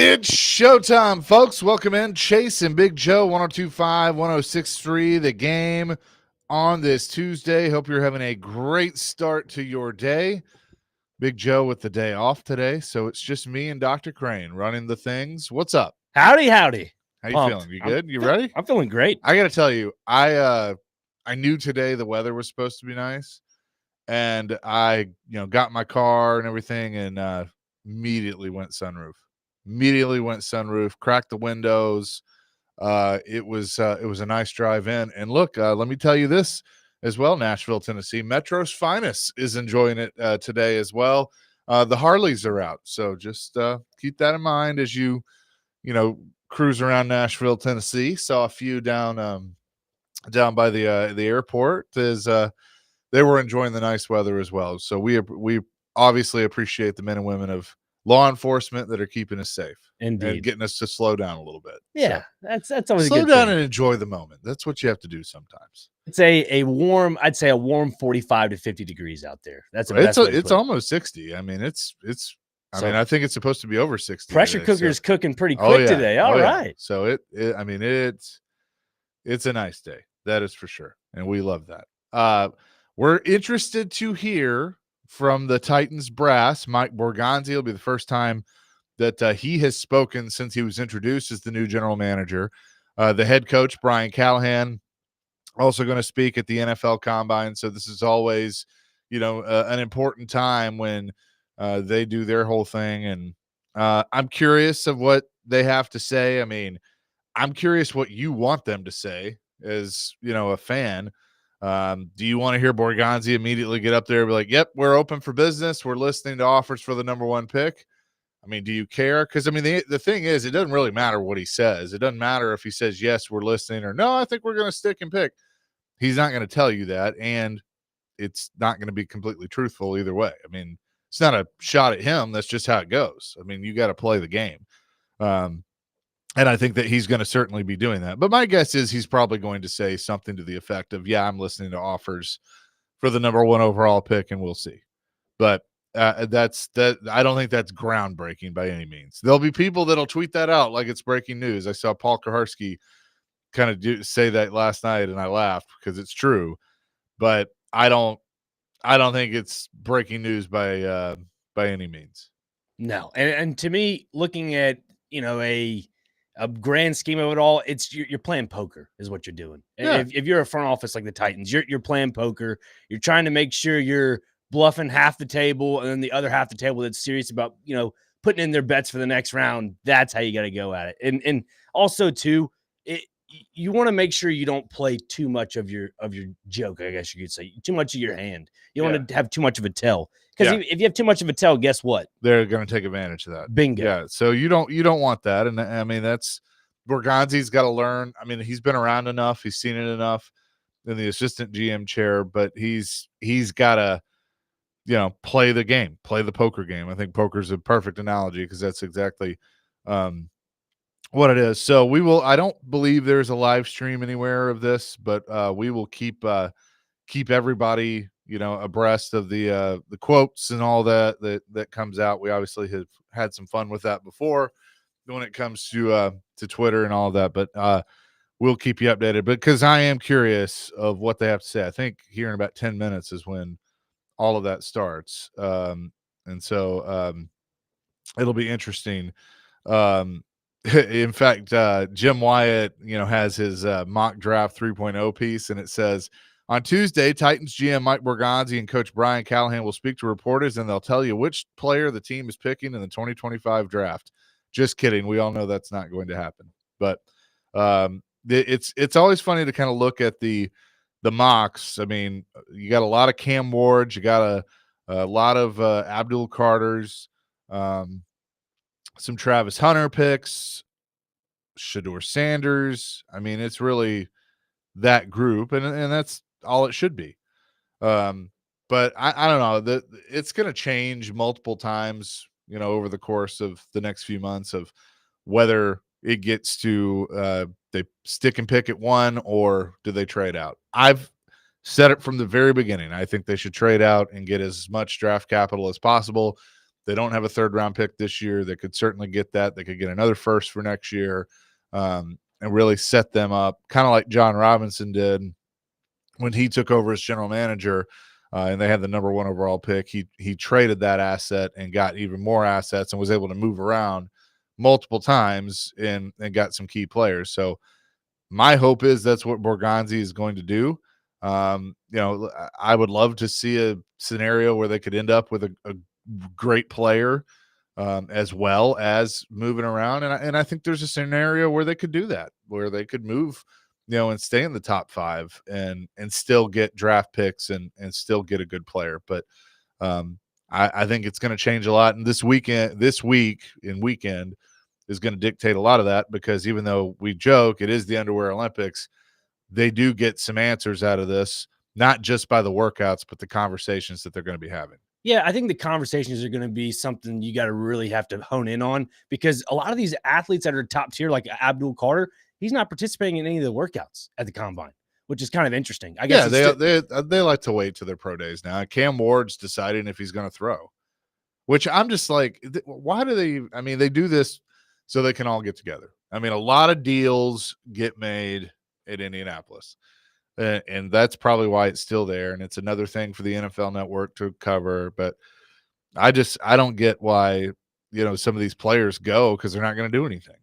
It's showtime, folks. Welcome in. Chase and Big Joe, 1025, 1063. The game on this Tuesday. Hope you're having a great start to your day. Big Joe with the day off today, so it's just me and Dr. Crane running the things. What's up? Howdy. How you Pumped. feeling? You good? You ready? I'm feeling great. I got to tell you, I knew today the weather was supposed to be nice, and I got my car and everything, and immediately went sunroof. Cracked the windows. It was a nice drive in. And look, let me tell you this as well, Nashville, Tennessee. Metro's Finest is enjoying it today as well. The Harleys are out. So just keep that in mind as you cruise around Nashville, Tennessee. Saw a few down by the airport as they were enjoying the nice weather as well. So we obviously appreciate the men and women of law enforcement that are keeping us safe. Indeed. And getting us to slow down a little bit. Yeah, so, that's always slow a good down thing. And enjoy the moment. That's what you have to do sometimes. It's a warm 45 to 50 degrees out there. That's it's almost 60. I mean, I think it's supposed to be over 60. Pressure cooker is cooking pretty quick today. All right. So it's a nice day. That is for sure. And we love that. We're interested to hear from the Titans brass. Mike Borgonzi will be the first time that he has spoken since he was introduced as the new general manager. The head coach, Brian Callahan, also going to speak at the NFL Combine. So this is always, an important time when they do their whole thing. And I'm curious of what they have to say. I mean, I'm curious what you want them to say as, a fan. Do you want to hear Borgonzi immediately get up there and be like, yep, we're open for business. We're listening to offers for the number one pick. I mean, do you care? Because, the thing is, it doesn't really matter what he says. It doesn't matter if he says, yes, we're listening, or no, I think we're going to stick and pick. He's not going to tell you that, and it's not going to be completely truthful either way. I mean, it's not a shot at him. That's just how it goes. I mean, you got to play the game. And I think that he's going to certainly be doing that. But my guess is he's probably going to say something to the effect of, yeah, I'm listening to offers for the number one overall pick, and we'll see. But I don't think that's groundbreaking by any means. There'll be people that'll tweet that out like it's breaking news. I saw Paul Kaharski kind of say that last night, and I laughed because it's true. But I don't think it's breaking news by any means. No, and to me, looking at a grand scheme of it all, it's you're playing poker is what you're doing. Yeah. If you're a front office like the Titans, you're playing poker. You're trying to make sure you're bluffing half the table, and then the other half the table that's serious about putting in their bets for the next round. That's how you got to go at it. And also too, you want to make sure you don't play too much of your joke. I guess you could say too much of your hand. You don't want to have too much of a tell, because if you have too much of a tell, guess what? They're going to take advantage of that. Bingo. Yeah. So you don't want that. And I mean, that's Borgonzi's got to learn. I mean, he's been around enough. He's seen it enough in the assistant GM chair, but he's got to, play the game, play the poker game. I think poker's a perfect analogy because that's exactly what it is. So I don't believe there's a live stream anywhere of this, but we will keep everybody, abreast of the quotes and all that comes out. We obviously have had some fun with that before when it comes to Twitter and all of that, but we'll keep you updated because I am curious of what they have to say. I think here in about 10 minutes is when all of that starts. And so it'll be interesting. In fact, Jim Wyatt, has his mock draft 3.0 piece, and it says, on Tuesday, Titans GM Mike Borgonzi and Coach Brian Callahan will speak to reporters, and they'll tell you which player the team is picking in the 2025 draft. Just kidding. We all know that's not going to happen. But it's always funny to kind of look at the mocks. I mean, you got a lot of Cam Wards, you got a lot of Abdul Carters, some Travis Hunter picks, Shedeur Sanders. I mean, it's really that group, and that's all it should be. But I don't know. It's going to change multiple times, over the course of the next few months of whether it gets to they stick and pick at one or do they trade out. I've said it from the very beginning. I think they should trade out and get as much draft capital as possible. They don't have a 3rd round pick this year. They could certainly get that. They could get another first for next year, and really set them up, kind of like John Robinson did when he took over as general manager. And they had the number 1 overall pick. He traded that asset and got even more assets and was able to move around multiple times and got some key players. So my hope is that's what Borgonzi is going to do. I would love to see a scenario where they could end up with a great player, as well as moving around. And I think there's a scenario where they could do that, where they could move, and stay in the top 5 and still get draft picks and still get a good player. But I think it's going to change a lot. And this week and weekend is going to dictate a lot of that, because even though we joke it is the underwear Olympics, they do get some answers out of this, not just by the workouts, but the conversations that they're going to be having. Yeah, I think the conversations are going to be something you got to really have to hone in on, because a lot of these athletes that are top tier, like Abdul Carter, he's not participating in any of the workouts at the combine, which is kind of interesting. I guess they like to wait to their pro days now. Cam Ward's deciding if he's going to throw, which I'm just like, why do they? I mean, they do this so they can all get together. I mean, a lot of deals get made at Indianapolis, and that's probably why it's still there. And it's another thing for the NFL Network to cover. But I don't get why, some of these players go, because they're not going to do anything.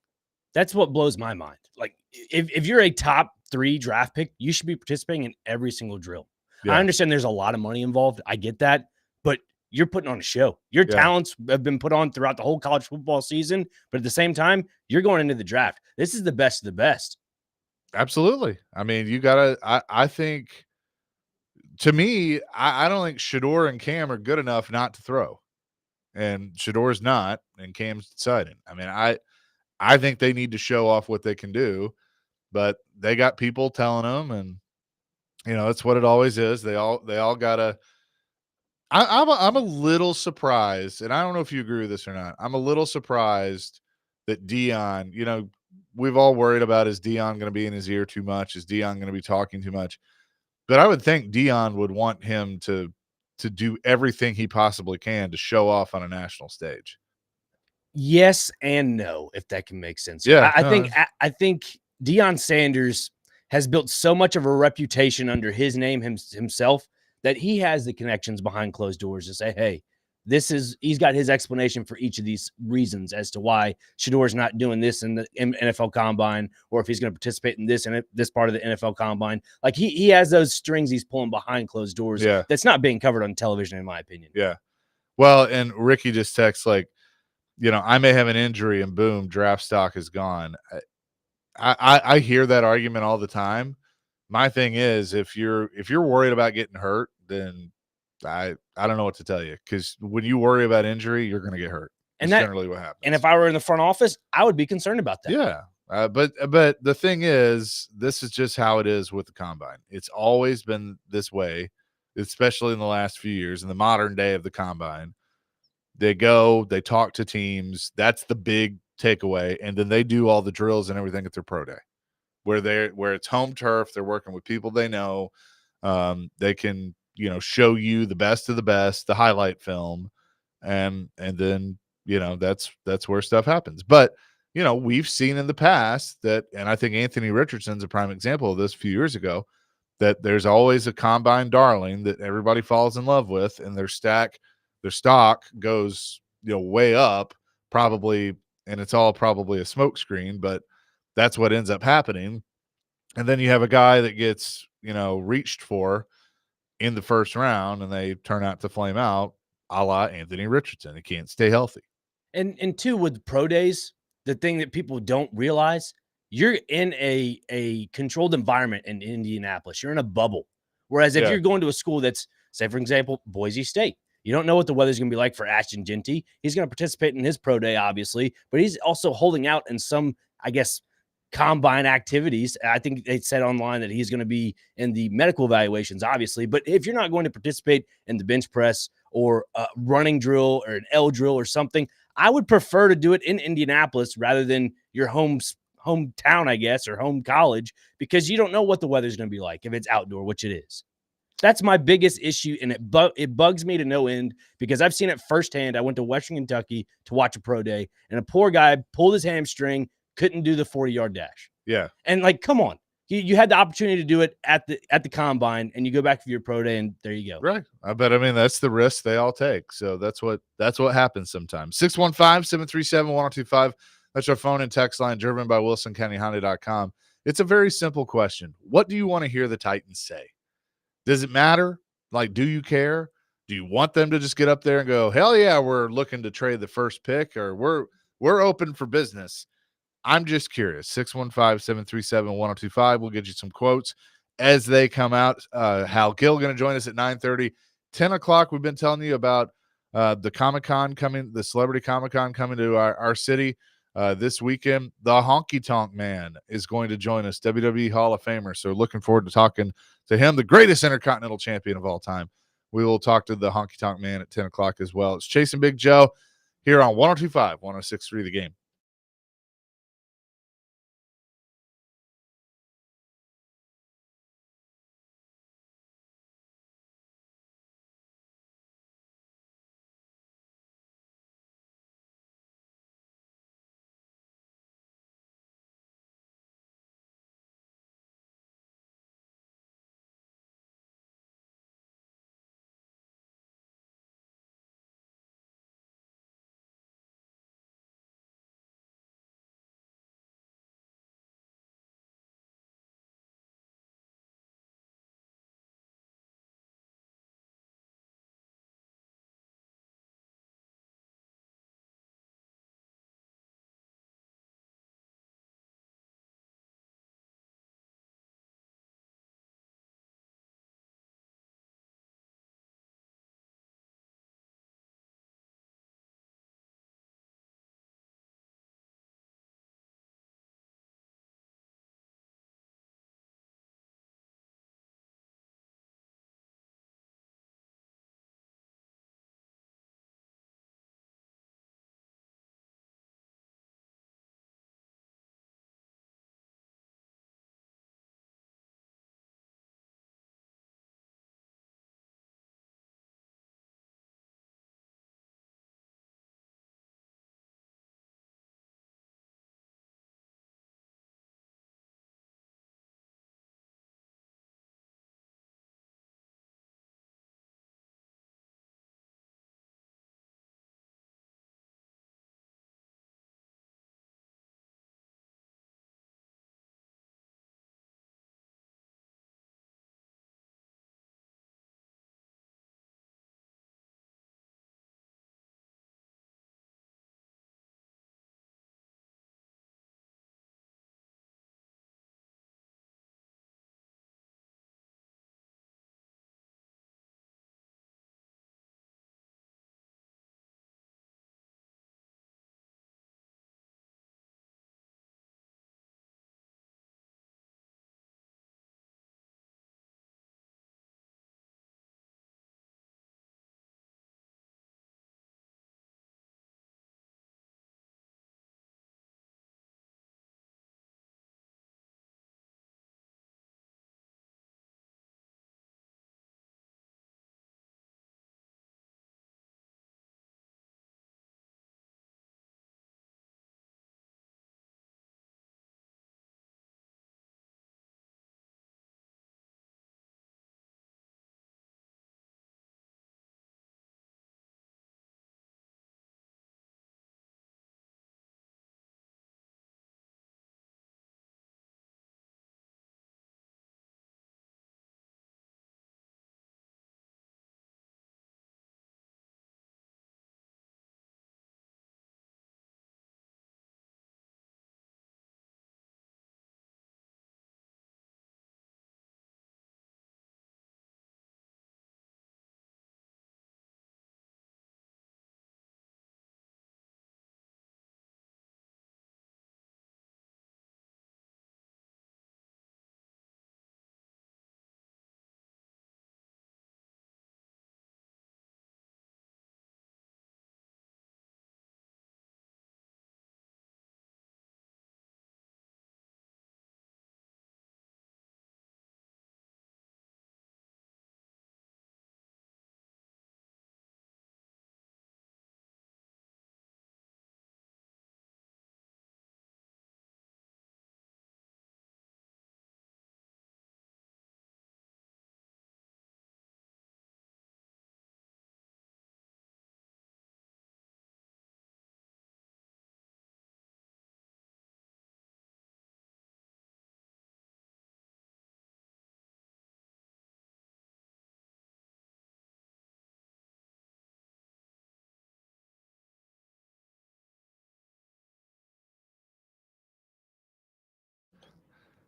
That's what blows my mind. Like, if you're a top 3 draft pick, you should be participating in every single drill. Yeah. I understand there's a lot of money involved. I get that, but you're putting on a show. Your talents have been put on throughout the whole college football season, but at the same time, you're going into the draft. This is the best of the best. Absolutely. I mean, you gotta. I think, to me, I don't think Shedeur and Cam are good enough not to throw, and Shedor's not, and Cam's deciding. I mean, I think they need to show off what they can do, but they got people telling them, and that's what it always is. They all gotta. I'm a little surprised, and I don't know if you agree with this or not. I'm a little surprised that Deion, we've all worried about, is Deion going to be in his ear too much? Is Deion going to be talking too much? But I would think Deion would want him to do everything he possibly can to show off on a national stage. Yes and no, if that can make sense. Yeah, I think Deion Sanders has built so much of a reputation under his name himself that he has the connections behind closed doors to say, hey, he's got his explanation for each of these reasons as to why Shedeur's not doing this in the NFL Combine, or if he's going to participate in this and this part of the NFL Combine. Like, he has those strings he's pulling behind closed doors. Yeah. That's not being covered on television, in my opinion. Yeah. Well, and Ricky just texts like, I may have an injury and boom, draft stock is gone. I hear that argument all the time. My thing is, if you're worried about getting hurt, then I don't know what to tell you, because when you worry about injury, you're going to get hurt. And that's generally what happens. And if I were in the front office, I would be concerned about that. Yeah. But the thing is, this is just how it is with the combine. It's always been this way, especially in the last few years, in the modern day of the combine. They go, they talk to teams. That's the big takeaway. And then they do all the drills and everything at their pro day, where it's home turf. They're working with people they know. They can, show you the best of the best, the highlight film. And then, that's where stuff happens. But, we've seen in the past that, and I think Anthony Richardson's a prime example of this a few years ago, that there's always a combine darling that everybody falls in love with, and their stock goes, way up probably. And it's all probably a smokescreen, but that's what ends up happening. And then you have a guy that gets, reached for in the first round, and they turn out to flame out, a la Anthony Richardson. He can't stay healthy. And two, with pro days, the thing that people don't realize, you're in a controlled environment in Indianapolis. You're in a bubble. Whereas if you're going to a school that's, say, for example, Boise State, you don't know what the weather's going to be like for Ashton Jeanty. He's going to participate in his pro day, obviously, but he's also holding out in some, I guess, combine activities. I think they said online that he's going to be in the medical evaluations, obviously. But if you're not going to participate in the bench press or a running drill or an L drill or something, I would prefer to do it in Indianapolis rather than your hometown, I guess, or home college, because you don't know what the weather's going to be like if it's outdoor, which it is. That's my biggest issue, and it bugs me to no end because I've seen it firsthand. I went to Western Kentucky to watch a pro day, and a poor guy pulled his hamstring, couldn't do the 40-yard dash. Yeah. And like, come on. You had the opportunity to do it at the combine, and you go back for your pro day, and there you go. Right. I mean, that's the risk they all take. So that's what happens sometimes. 615-737-1025. That's our phone and text line, driven by WilsonCountyHonda.com. It's a very simple question. What do you want to hear the Titans say? Does it matter? Like, do you care? Do you want them to just get up there and go, hell yeah, we're looking to trade the first pick, or we're open for business? I'm just curious. 615-737-1025. We'll get you some quotes as they come out. Hal Gill going to join us at 9:30. 10 o'clock, we've been telling you about the Comic-Con coming, the Celebrity Comic-Con coming to our city this weekend. The Honky Tonk Man is going to join us, WWE Hall of Famer. So looking forward to talking to him, the greatest Intercontinental Champion of all time. We will talk to the Honky Tonk Man at 10 o'clock as well. It's Chase and Big Joe here on 102.5, 106.3 The Game.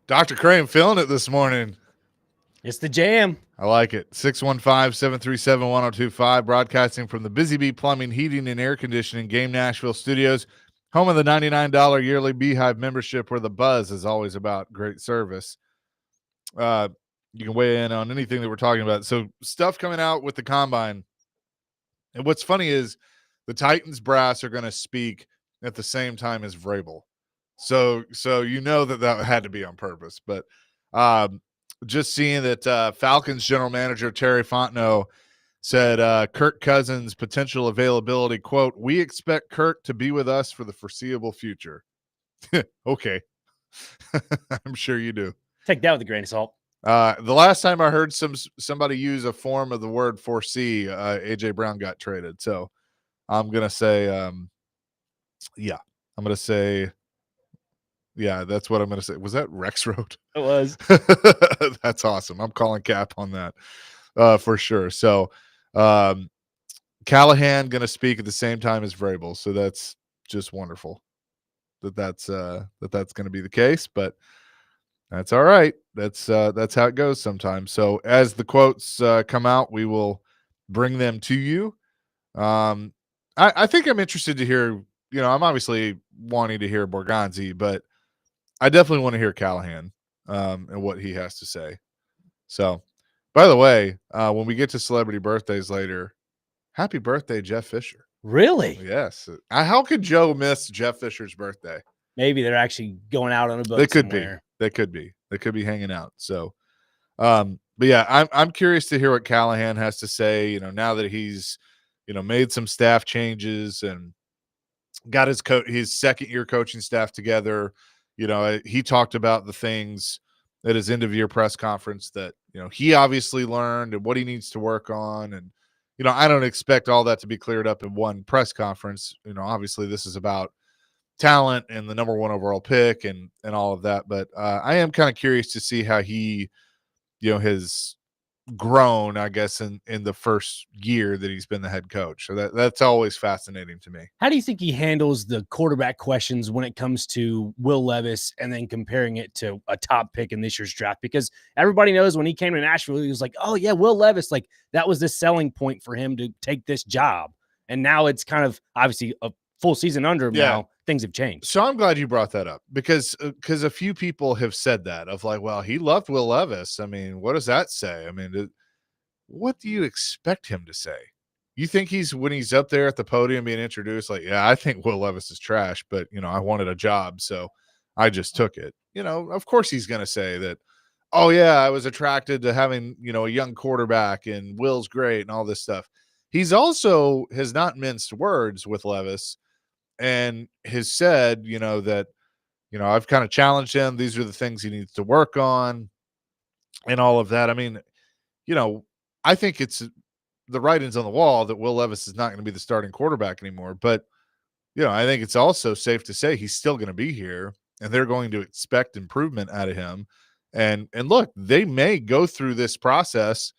Dr. Crane feeling it this morning. It's the jam. I like it. 615-737-1025, broadcasting from the Busy Bee Plumbing, Heating, and Air Conditioning Game Nashville Studios, home of the $99 yearly Beehive membership, where the buzz is always about great service. You can weigh in on anything that we're talking about. So stuff coming out with the combine. And what's funny is the Titans brass are going to speak at the same time as Vrabel. So you know that had to be on purpose. But just seeing that Falcons general manager Terry Fontenot said Kirk Cousins' potential availability, quote, "We expect Kirk to be with us for the foreseeable future." Okay. I'm sure you do. Take that with a grain of salt. The last time I heard somebody use a form of the word foresee, AJ Brown got traded. So I'm gonna say, yeah, I'm gonna say, yeah, that's what I'm gonna say. Was that Rex Road? It was. That's awesome. I'm calling cap on that for sure. So Callahan gonna speak at the same time as Vrabel. So that's just wonderful that's gonna be the case, but that's all right. That's how it goes sometimes. So as the quotes come out, we will bring them to you. I think I'm interested to hear, I'm obviously wanting to hear Borgonzi, but I definitely want to hear Callahan and what he has to say. So, by the way, when we get to celebrity birthdays later, happy birthday, Jeff Fisher. Really? Yes. How could Joe miss Jeff Fisher's birthday? Maybe they're actually going out on a boat. They could somewhere. be. They could be. They could be hanging out. So, but yeah, I'm curious to hear what Callahan has to say. Now that he's, made some staff changes and got his second year coaching staff together. He talked about the things at his end of year press conference that he obviously learned and what he needs to work on. And I don't expect all that to be cleared up in one press conference. Obviously this is about talent and the number 1 overall pick and all of that. But I am kind of curious to see how he, has grown, I guess, in the first year that he's been the head coach. So that's always fascinating to me. How do you think he handles the quarterback questions when it comes to Will Levis and then comparing it to a top pick in this year's draft? Because everybody knows when he came to Nashville, he was like, oh yeah, Will Levis, like that was the selling point for him to take this job. And now it's kind of obviously a full season under him now. Things have changed. So I'm glad you brought that up because a few people have said that of like, well, he loved Will Levis. I mean, what does that say? I mean, what do you expect him to say? You think when he's up there at the podium being introduced, like, yeah, I think Will Levis is trash, but I wanted a job, so I just took it. Of course he's going to say that, oh yeah, I was attracted to having, a young quarterback and Will's great and all this stuff. He's also has not minced words with Levis and has said, that, I've kind of challenged him. These are the things he needs to work on and all of that. I mean, I think it's the writings on the wall that Will Levis is not going to be the starting quarterback anymore. But, I think it's also safe to say he's still going to be here and they're going to expect improvement out of him. And look, they may go through this process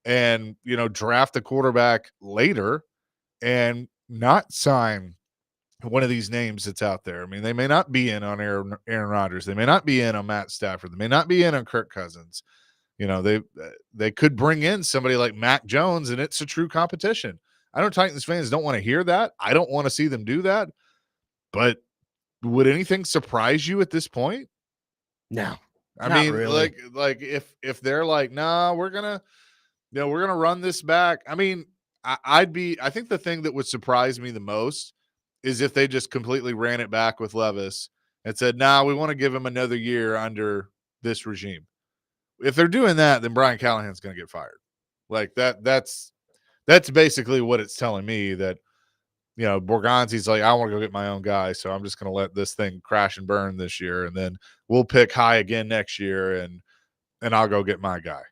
and, draft a quarterback later and not sign one of these names that's out there. I mean, they may not be in on Aaron Rodgers. They may not be in on Matt Stafford. They may not be in on Kirk Cousins. They could bring in somebody like Mac Jones, and it's a true competition. I know Titans fans don't want to hear that. I don't want to see them do that. But would anything surprise you at this point? No. I mean, really. like if they're like, nah, we're gonna run this back. I mean, I think the thing that would surprise me the most is if they just completely ran it back with Levis and said, nah, we want to give him another year under this regime. If they're doing that, then Brian Callahan's going to get fired. Like that's basically what it's telling me, that, Borgonzi's like, I want to go get my own guy. So I'm just going to let this thing crash and burn this year. And then we'll pick high again next year and I'll go get my guy.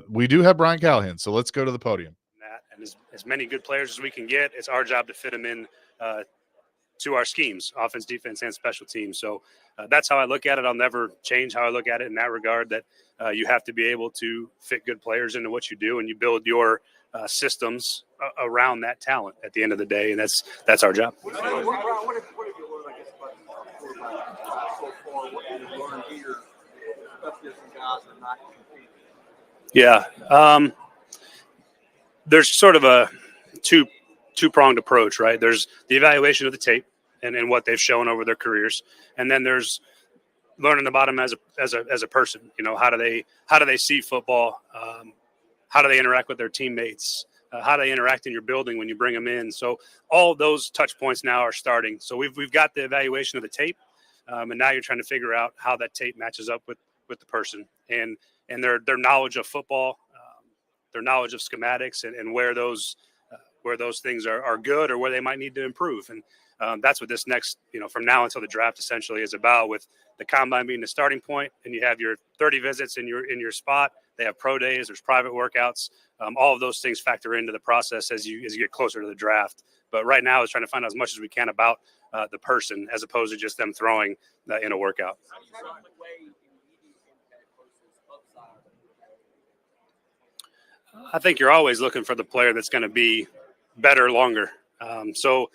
We do have Brian Callahan. So let's go to the podium. And as many good players as we can get, it's our job to fit them in to our schemes, offense, defense, and special teams. So that's how I look at it. I'll never change how I look at it in that regard, that you have to be able to fit good players into what you do, and you build your systems around that talent at the end of the day. And that's our job. far what you learned here, especially as some guys are not competing? Yeah. There's sort of a two-pronged approach, right? There's the evaluation of the tape and what they've shown over their careers, and then there's learning about them as a person. You know, how do they see football? How do they interact with their teammates? How do they interact in your building when you bring them in? So all those touch points now are starting. So we've got the evaluation of the tape, and now you're trying to figure out how that tape matches up with the person and their knowledge of football, their knowledge of schematics, and where those things are good or where they might need to improve. And that's what this next, from now until the draft essentially is about, with the combine being the starting point, and you have your 30 visits in your spot. They have pro days, there's private workouts. All of those things factor into the process as you get closer to the draft. But right now is trying to find out as much as we can about the person, as opposed to just them throwing in a workout. I think you're always looking for the player that's going to be better longer. So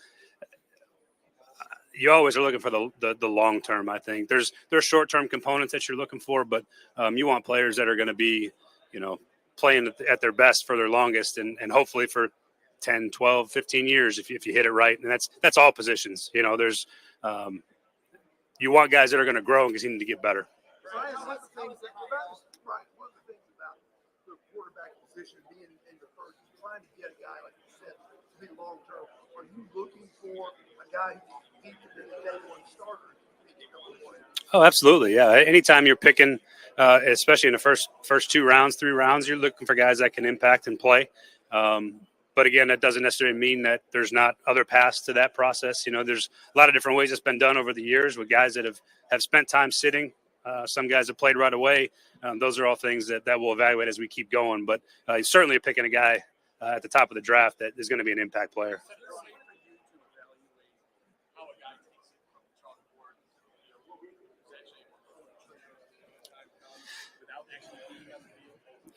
you always are looking for the long term. I think there's short term components that you're looking for, but you want players that are going to be, playing at their best for their longest, and hopefully for 10, 12, 15 years if you hit it right. And that's all positions. There's you want guys that are going to grow and continue to get better. One of the things about the quarterback position being in the first is trying to get a guy, like you said, to be long term. Are you looking for a guy who's deep in the day one starter? Oh, absolutely. Yeah. Anytime you're picking, especially in the first 3 rounds, you're looking for guys that can impact and play. But again, that doesn't necessarily mean that there's not other paths to that process. There's a lot of different ways it's been done over the years with guys that have spent time sitting. Some guys have played right away. Those are all things that we'll evaluate as we keep going. But certainly picking a guy at the top of the draft that is going to be an impact player.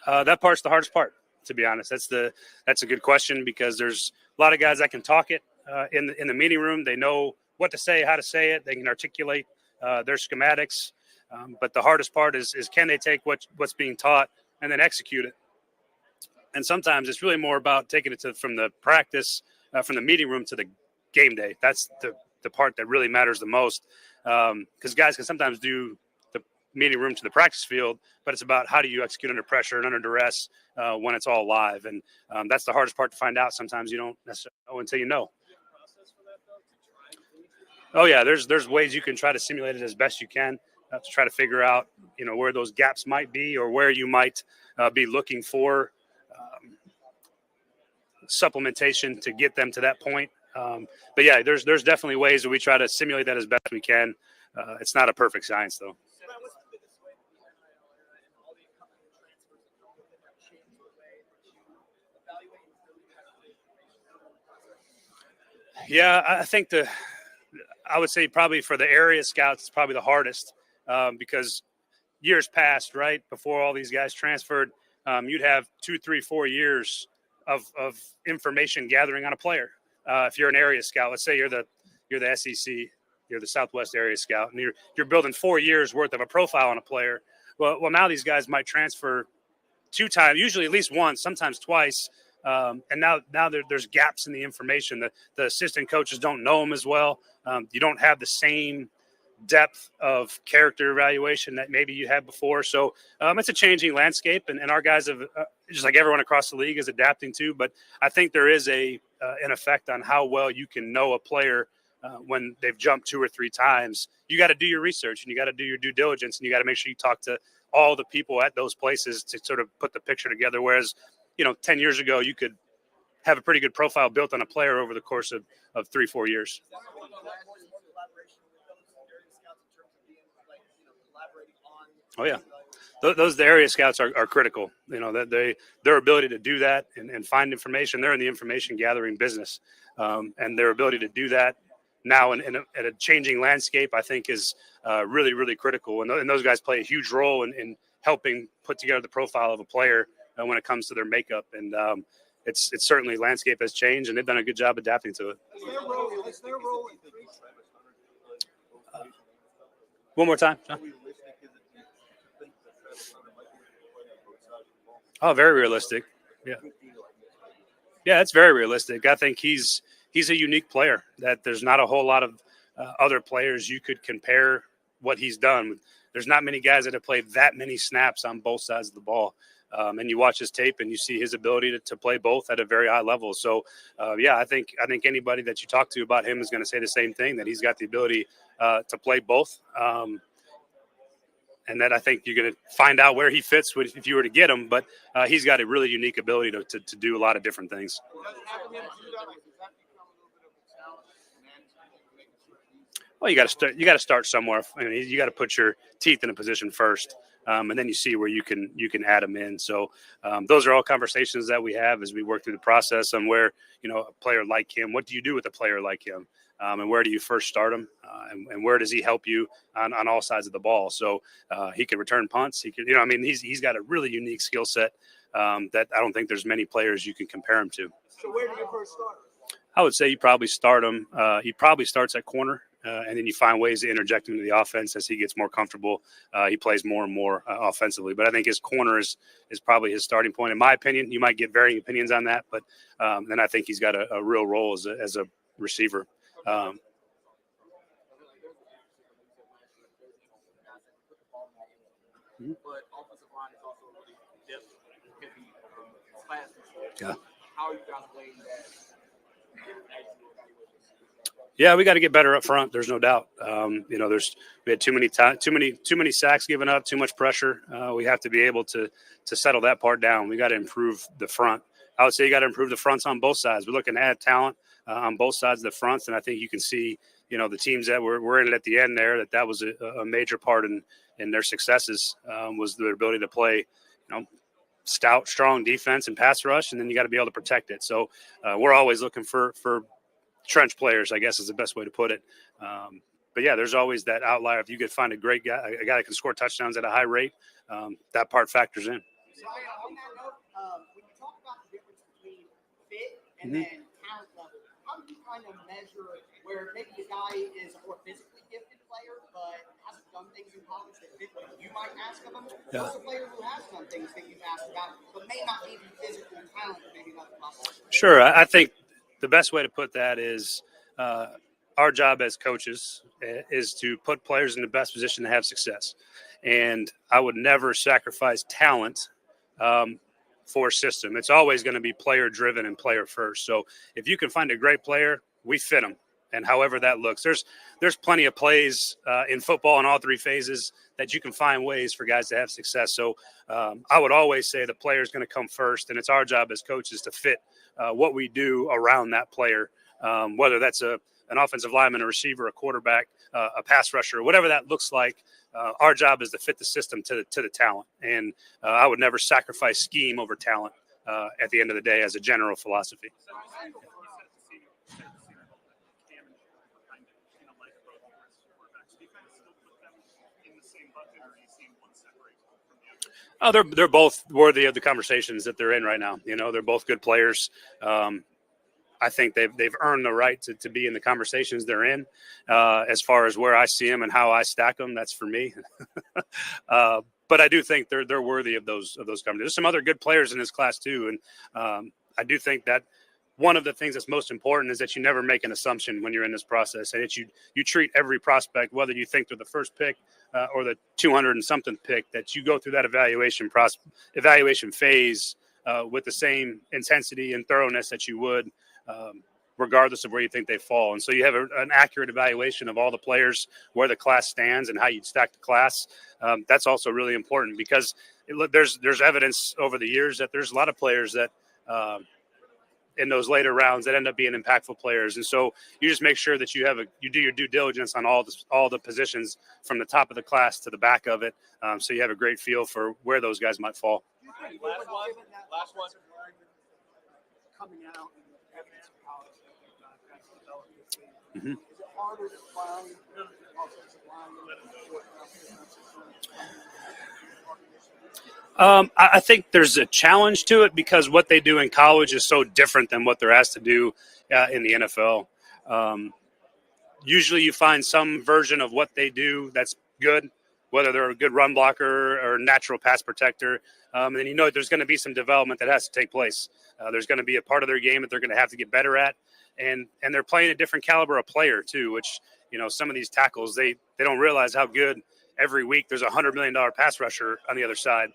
That part's the hardest part, to be honest. That's a good question, because there's a lot of guys that can talk it in the meeting room. They know what to say, how to say it. They can articulate their schematics. But the hardest part is can they take what's being taught and then execute it? And sometimes it's really more about taking it from the practice, from the meeting room to the game day. That's the part that really matters the most, because guys can sometimes do the meeting room to the practice field, but it's about how do you execute under pressure and under duress when it's all live. And that's the hardest part to find out. Sometimes you don't necessarily know until you know. Oh, yeah, there's ways you can try to simulate it as best you can to try to figure out, where those gaps might be, or where you might be looking for supplementation to get them to that point. But yeah, there's definitely ways that we try to simulate that as best we can. It's not a perfect science, though. Yeah, I think I would say probably for the area scouts, it's probably the hardest because years past, right, before all these guys transferred, you'd have 2, 3, 4 years of information gathering on a player. If you're an area scout, let's say you're the SEC, you're the Southwest area scout, and you're building 4 years worth of a profile on a player. Well, now these guys might transfer 2 times, usually at least once, sometimes twice. And now there's gaps in the information. The assistant coaches don't know them as well. You don't have the same depth of character evaluation that maybe you had before. So it's a changing landscape, and our guys have, just like everyone across the league, is adapting to. But I think there is an effect on how well you can know a player when they've jumped 2 or 3 times. You got to do your research, and you got to do your due diligence, and you got to make sure you talk to all the people at those places to sort of put the picture together. Whereas 10 years ago, you could have a pretty good profile built on a player over the course of 3-4 years. Oh, yeah. The area scouts are critical. Their ability to do that and find information. They're in the information gathering business, and their ability to do that now in a changing landscape, I think, is really, really critical. And those guys play a huge role in helping put together the profile of a player when it comes to their makeup. And it's certainly, landscape has changed, and they've done a good job adapting to it. One more time. Oh, very realistic. Yeah. Yeah, it's very realistic. I think he's a unique player that there's not a whole lot of other players you could compare what he's done. There's not many guys that have played that many snaps on both sides of the ball. And you watch his tape and you see his ability to play both at a very high level. So, I think anybody that you talk to about him is going to say the same thing, that he's got the ability to play both. And that I think you're going to find out where he fits if you were to get him. But he's got a really unique ability to do a lot of different things. Well, you got to start somewhere. I mean, you got to put your teeth in a position first, and then you see where you can add them in. So those are all conversations that we have as we work through the process on where, a player like him, what do you do with a player like him? And where do you first start him? And where does he help you on all sides of the ball? So he can return punts. He could, he's got a really unique skill set that I don't think there's many players you can compare him to. So where do you first start? I would say you probably start him. He probably starts at corner. And then you find ways to interject him into the offense as he gets more comfortable. He plays more and more offensively. But I think his corner is probably his starting point. In my opinion, you might get varying opinions on that. But then I think he's got a real role as a receiver. Yeah. How are you guys weighing that? Yeah, we got to get better up front. There's no doubt. We had too many sacks given up, too much pressure. We have to be able to settle that part down. We got to improve the front. I would say you got to improve the fronts on both sides. We're looking to add talent on both sides of the fronts, and I think you can see, the teams that were in it at the end there, that was a major part in their successes was their ability to play, stout, strong defense and pass rush, and then you got to be able to protect it. So we're always looking for trench players, I guess is the best way to put it. But yeah, there's always that outlier. If you could find a great guy, a guy that can score touchdowns at a high rate, that part factors in. So on that note, when you talk about the difference between fit and then talent level, how do you kind of measure where maybe a guy is a more physically gifted player but hasn't done things in college that fit what you might ask of him? Yeah. Or a player who has done things that you've asked about but may not be the physical talent that maybe not the possible? Sure. I think the best way to put that is our job as coaches is to put players in the best position to have success. And I would never sacrifice talent for system. It's always going to be player driven and player first. So if you can find a great player, we fit them. And however that looks, there's plenty of plays in football in all three phases that you can find ways for guys to have success. So I would always say the player is going to come first, and it's our job as coaches to fit what we do around that player, whether that's an offensive lineman, a receiver, a quarterback, a pass rusher, whatever that looks like. Our job is to fit the system to the talent, and I would never sacrifice scheme over talent at the end of the day as a general philosophy. Oh, they're both worthy of the conversations that they're in right now. They're both good players. I think they've earned the right to be in the conversations they're in. As far as where I see them and how I stack them, that's for me. But I do think they're worthy of those conversations. There's some other good players in this class too, and I do think that one of the things that's most important is that you never make an assumption when you're in this process, and that you treat every prospect, whether you think they're the first pick or the 200 and something pick, that you go through that evaluation phase with the same intensity and thoroughness that you would regardless of where you think they fall. And so you have an accurate evaluation of all the players, where the class stands and how you'd stack the class. That's also really important because there's evidence over the years that there's a lot of players that in those later rounds that end up being impactful players. And so you just make sure that you do your due diligence on all the positions from the top of the class to the back of it. So you have a great feel for where those guys might fall. Last one. Coming out and evidence of college that's developed. Mm-hmm. Is it harder to find offensive linemen? I think there's a challenge to it because what they do in college is so different than what they're asked to do in the NFL. Usually you find some version of what they do that's good, whether they're a good run blocker or natural pass protector. And then there's going to be some development that has to take place. There's going to be a part of their game that they're going to have to get better at, and they're playing a different caliber of player too, which some of these tackles they don't realize how good. Every week there's $100 million pass rusher on the other side.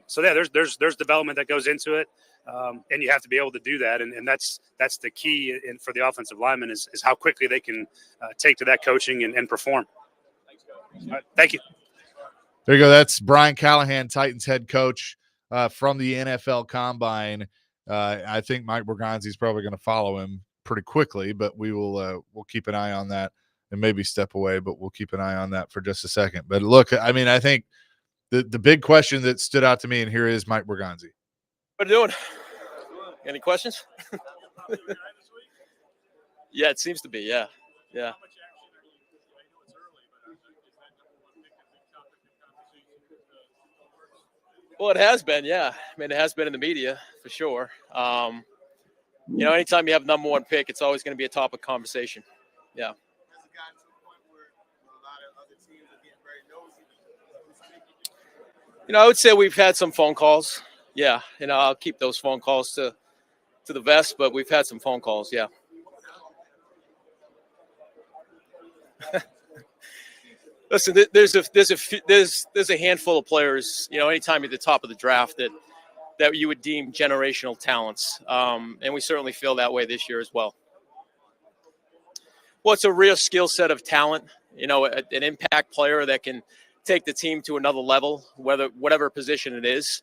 So yeah, there's development that goes into it, and you have to be able to do that, and that's the key for the offensive lineman is how quickly they can take to that coaching and perform. All right, thank you. There you go. That's Brian Callahan, Titans head coach from the NFL Combine. I think Mike Borgonzi is probably going to follow him pretty quickly, but we'll keep an eye on that and maybe step away, but we'll keep an eye on that for just a second. But look, I mean, I think the big question that stood out to me, and here is Mike Borgonzi. What are you doing? Any questions? Yeah, it seems to be. Yeah. Well, it has been, yeah. I mean, it has been in the media for sure. Anytime you have number one pick, it's always going to be a topic of conversation. Yeah. I would say we've had some phone calls. Yeah. I'll keep those phone calls to the vest, but we've had some phone calls. Yeah. Listen, there's a handful of players, anytime at the top of the draft that you would deem generational talents. And we certainly feel that way this year as well. Well, it's a real skill set of talent, an impact player that can take the team to another level, whatever position it is.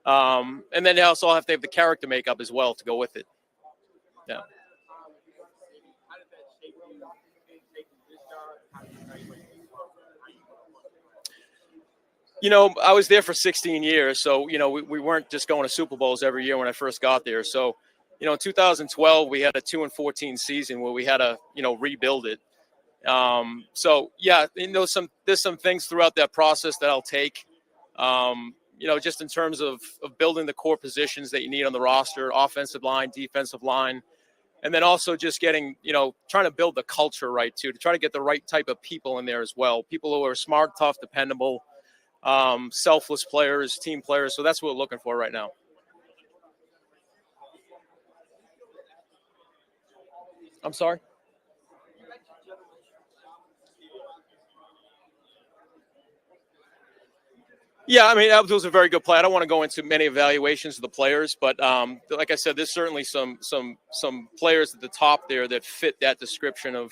And then they also have to have the character makeup as well to go with it. Yeah. I was there for 16 years, so, we weren't just going to Super Bowls every year when I first got there. So, in 2012, we had a 2-14 season where we had to, rebuild it. So, yeah, there's some things throughout that process that I'll take, just in terms of building the core positions that you need on the roster, offensive line, defensive line, and then also just getting, trying to build the culture right, too, to try to get the right type of people in there as well. People who are smart, tough, dependable, selfless players, team players. So that's what we're looking for right now. I'm sorry. Yeah, I mean, Abdul's a very good player. I don't want to go into many evaluations of the players, but like I said, there's certainly some players at the top there that fit that description of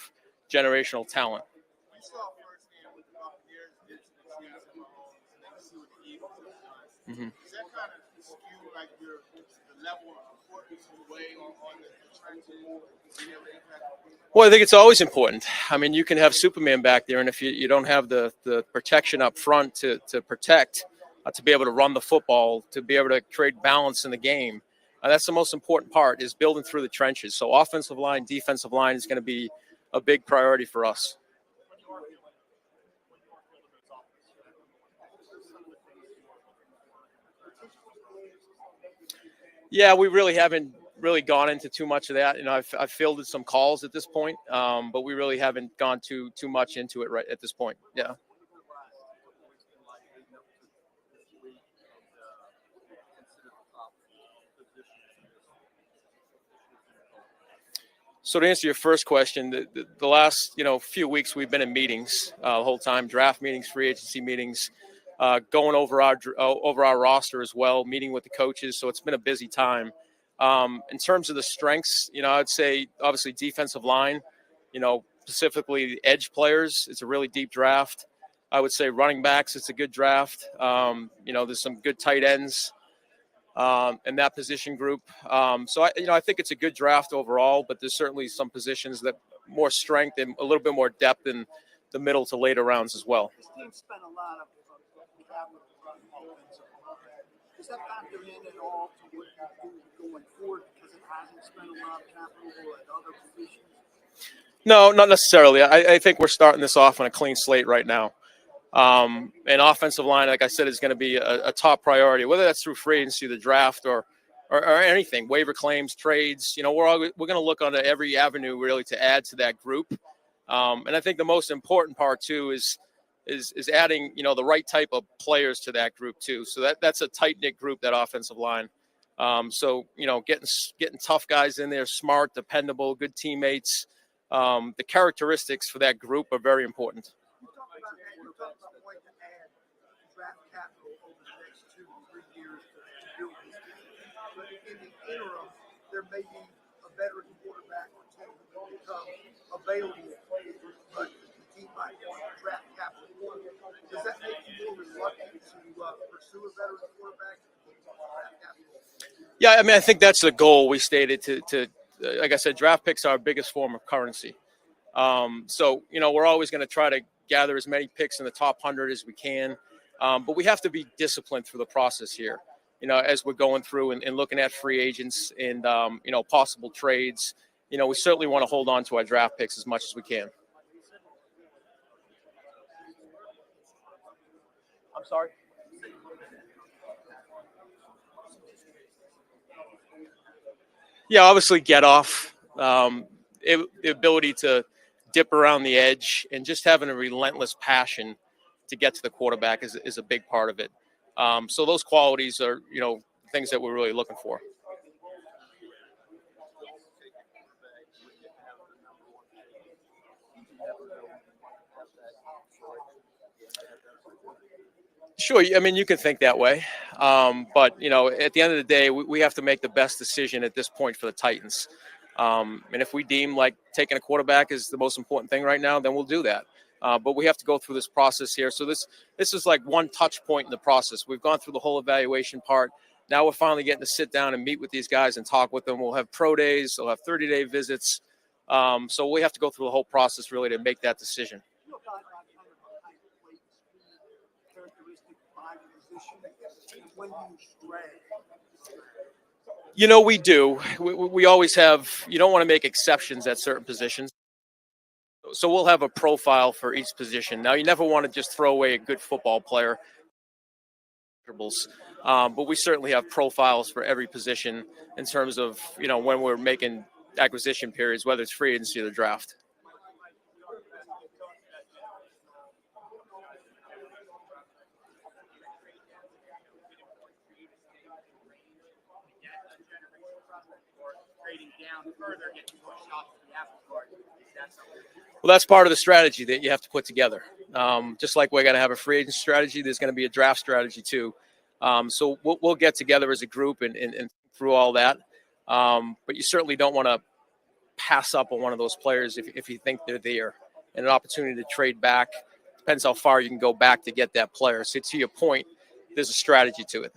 generational talent. Mm-hmm. Does that kind of skew like the level of importance in the way on the trend? Well, I think it's always important. I mean, you can have Superman back there, and if you don't have the protection up front to protect, to be able to run the football, to be able to create balance in the game, that's the most important part, is building through the trenches. So offensive line, defensive line is going to be a big priority for us. Yeah, we really haven't gone into too much of that. I've fielded some calls at this point, but we really haven't gone too much into it right at this point. Yeah. So to answer your first question, the last few weeks we've been in meetings the whole time, draft meetings, free agency meetings, going over our roster as well, meeting with the coaches. So it's been a busy time. In terms of the strengths, I'd say obviously defensive line, specifically edge players. It's a really deep draft. I would say running backs, it's a good draft. There's some good tight ends in that position group. So I think it's a good draft overall, but there's certainly some positions that more strength and a little bit more depth in the middle to later rounds as well. This team spent a lot of capital on offensive line. Does that factor in at all to what you do going forward because it hasn't spent a lot of capital at other positions? No, not necessarily. I think we're starting this off on a clean slate right now. And offensive line, like I said, is going to be a top priority, whether that's through free agency, the draft, or anything, waiver claims, trades. We're going to look onto every avenue really to add to that group. And I think the most important part too is is adding, the right type of players to that group too. So that's a tight knit group, that offensive line. So getting tough guys in there, smart, dependable, good teammates. The characteristics for that group are very important. You talked about wanting to add draft capital over the next 2 to 3 years to build this team. But in the interim, there may be a veteran quarterback or two who will become available, but the team might want draft capital. Does that make you more reluctant to pursue a veteran quarterback and draft capital? Yeah, I mean, I think that's the goal we stated to like I said, draft picks are our biggest form of currency. So, we're always going to try to gather as many picks in the top 100 as we can. But we have to be disciplined through the process here, as we're going through and looking at free agents and, possible trades. We certainly want to hold on to our draft picks as much as we can. I'm sorry? Yeah, obviously get off, the ability to dip around the edge, and just having a relentless passion to get to the quarterback is a big part of it. So those qualities are, things that we're really looking for. Sure. I mean, you can think that way. But, at the end of the day, we have to make the best decision at this point for the Titans. And if we deem like taking a quarterback is the most important thing right now, then we'll do that. But we have to go through this process here. So this is like one touch point in the process. We've gone through the whole evaluation part. Now we're finally getting to sit down and meet with these guys and talk with them. We'll have pro days. We'll have 30-day visits. So we have to go through the whole process really to make that decision. When you stray. We do. We always have. You don't want to make exceptions at certain positions. So we'll have a profile for each position. Now, you never want to just throw away a good football player. But we certainly have profiles for every position in terms of, when we're making acquisition periods, whether it's free agency or the draft. Well, that's part of the strategy that you have to put together. Just like we're going to have a free agent strategy, there's going to be a draft strategy too. So we'll get together as a group and through all that. But you certainly don't want to pass up on one of those players if you think they're there. And an opportunity to trade back, depends how far you can go back to get that player. So to your point, there's a strategy to it.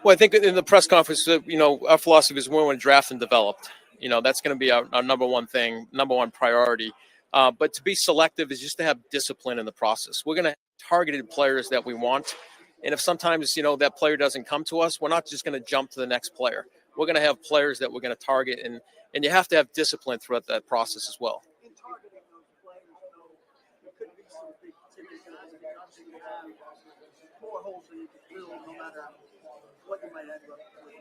Well, I think in the press conference, our philosophy is we want to draft and develop. That's going to be our number one thing, number one priority. But to be selective is just to have discipline in the process. We're going to have targeted players that we want. And if sometimes, that player doesn't come to us, we're not just going to jump to the next player. We're going to have players that we're going to target. And you have to have discipline throughout that process as well. In targeting those players, there could be some big ticket guys that obviously have more holes than you can fill, no matter what you might end up with.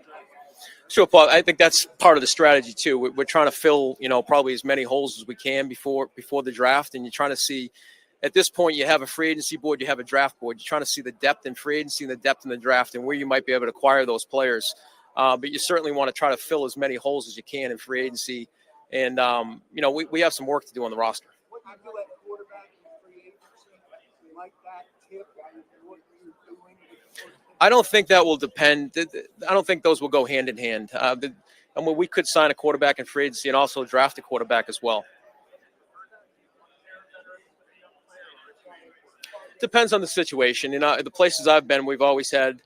Sure, Paul. I think that's part of the strategy too. We're trying to fill, probably as many holes as we can before the draft, and you're trying to see. At this point, you have a free agency board, you have a draft board. You're trying to see the depth in free agency and the depth in the draft, and where you might be able to acquire those players. But you certainly want to try to fill as many holes as you can in free agency. And we have some work to do on the roster. What you do at quarterback in free agency, like that tip, what you're doing. I don't think that will depend. I don't think those will go hand in hand. We could sign a quarterback in free agency and also draft a quarterback as well. Depends on the situation. The places I've been, we've always had,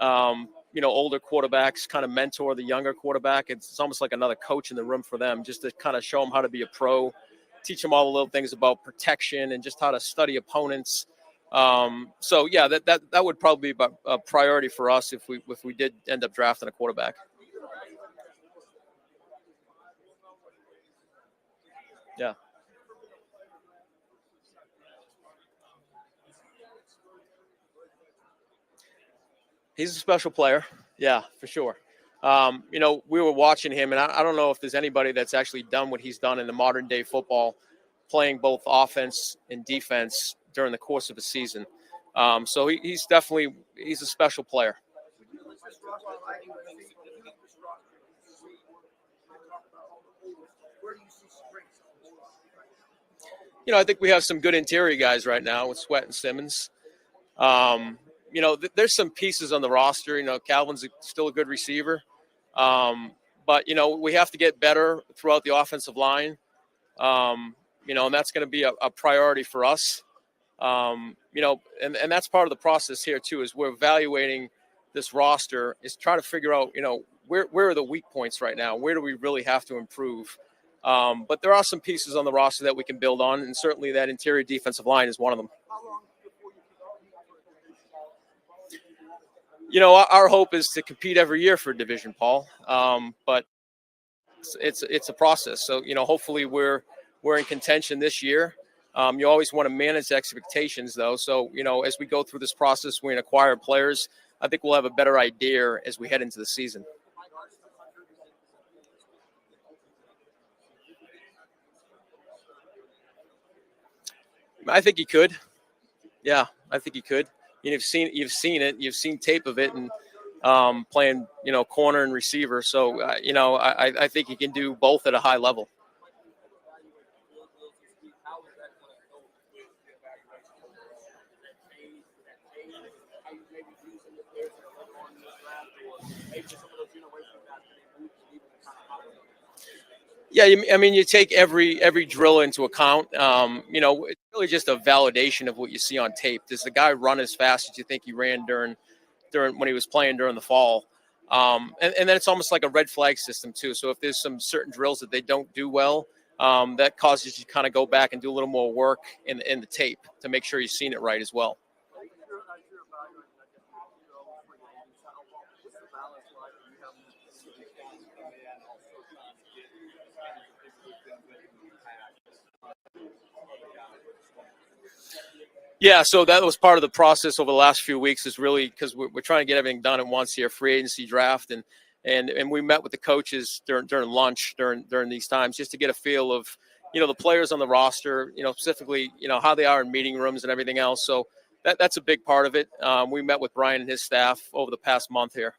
older quarterbacks kind of mentor the younger quarterback. It's almost like another coach in the room for them, just to kind of show them how to be a pro, teach them all the little things about protection and just how to study opponents. So yeah, that would probably be a priority for us if we did end up drafting a quarterback. Yeah. He's a special player. Yeah, for sure. We were watching him, and I don't know if there's anybody that's actually done what he's done in the modern day football, playing both offense and defense during the course of a season. So he's a special player. I think we have some good interior guys right now with Sweat and Simmons. There's some pieces on the roster. Calvin's still a good receiver. But we have to get better throughout the offensive line. And that's going to be a priority for us. And that's part of the process here too, is we're evaluating this roster, is trying to figure out, where are the weak points right now? Where do we really have to improve? But there are some pieces on the roster that we can build on, and certainly that interior defensive line is one of them. Our hope is to compete every year for a division, Paul. But it's a process. So, hopefully we're in contention this year. You always want to manage expectations, though. So, as we go through this process, we acquire players. I think we'll have a better idea as we head into the season. I think he could. Yeah, I think he could. You've seen it. You've seen tape of it, and playing, corner and receiver. So, I think he can do both at a high level. Yeah, you take every drill into account. It's really just a validation of what you see on tape. Does the guy run as fast as you think he ran during when he was playing during the fall? And then it's almost like a red flag system too. So if there's some certain drills that they don't do well, that causes you to kind of go back and do a little more work in the tape to make sure you've seen it right as well. Yeah, so that was part of the process over the last few weeks, is really because we're trying to get everything done at once here, free agency, draft, and we met with the coaches during lunch during these times, just to get a feel of the players on the roster, specifically how they are in meeting rooms and everything else. So that's a big part of it. We met with Brian and his staff over the past month here.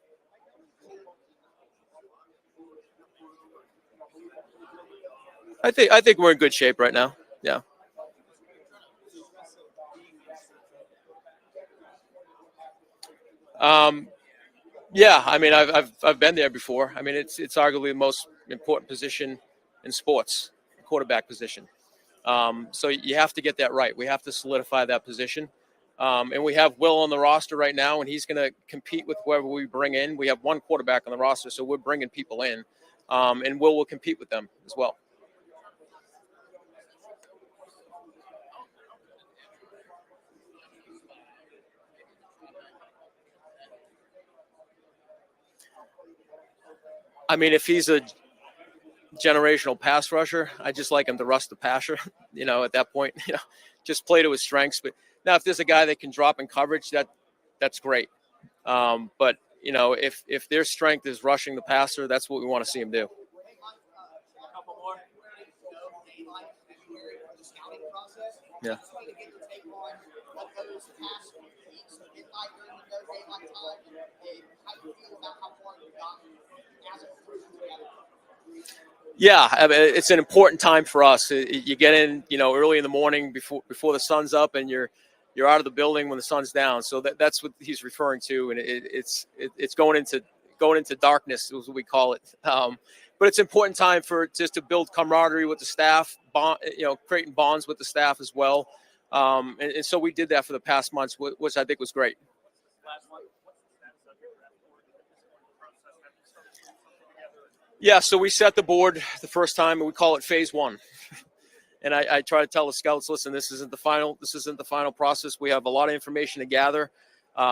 I think we're in good shape right now. Yeah. Yeah, I've been there before. It's arguably the most important position in sports, the quarterback position. So you have to get that right. We have to solidify that position. And we have Will on the roster right now, and he's going to compete with whoever we bring in. We have one quarterback on the roster, so we're bringing people in, and Will compete with them as well. If he's a generational pass rusher, I just like him to rush the passer, at that point, just play to his strengths. But now if there's a guy that can drop in coverage, that's great. But, if their strength is rushing the passer, that's what we want to see him do. Yeah. Yeah, it's an important time for us. You get in, early in the morning before the sun's up, and you're out of the building when the sun's down. So that's what he's referring to, and it's going into darkness is what we call it. But it's an important time just to build camaraderie with the staff, creating bonds with the staff as well. And so we did that for the past months, which I think was great. Yeah, so we set the board the first time, and we call it phase one. And I try to tell the scouts, listen, this isn't the final process. We have a lot of information to gather,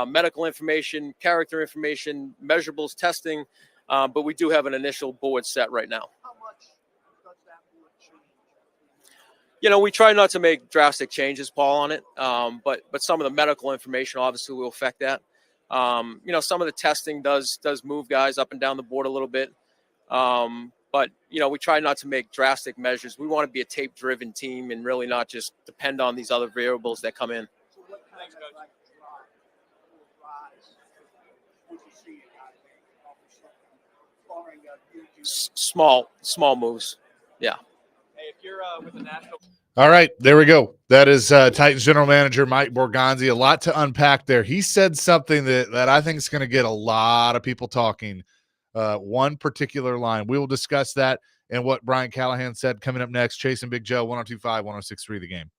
medical information, character information, measurables, testing, but we do have an initial board set right now. How much does that board change? We try not to make drastic changes, Paul, on it, but some of the medical information obviously will affect that. Some of the testing does move guys up and down the board a little bit. But we try not to make drastic measures. We want to be a tape-driven team and really not just depend on these other variables that come in. So what kind of like rise would you see a guy make off the second, barring Small moves. Yeah. Hey, if you're with the national. All right, there we go. That is Titans general manager Mike Borgonzi. A lot to unpack there. He said something that I think is going to get a lot of people talking. One particular line. We will discuss that and what Brian Callahan said coming up next. Chasing Big Joe, 102.5, 106.3 The Game.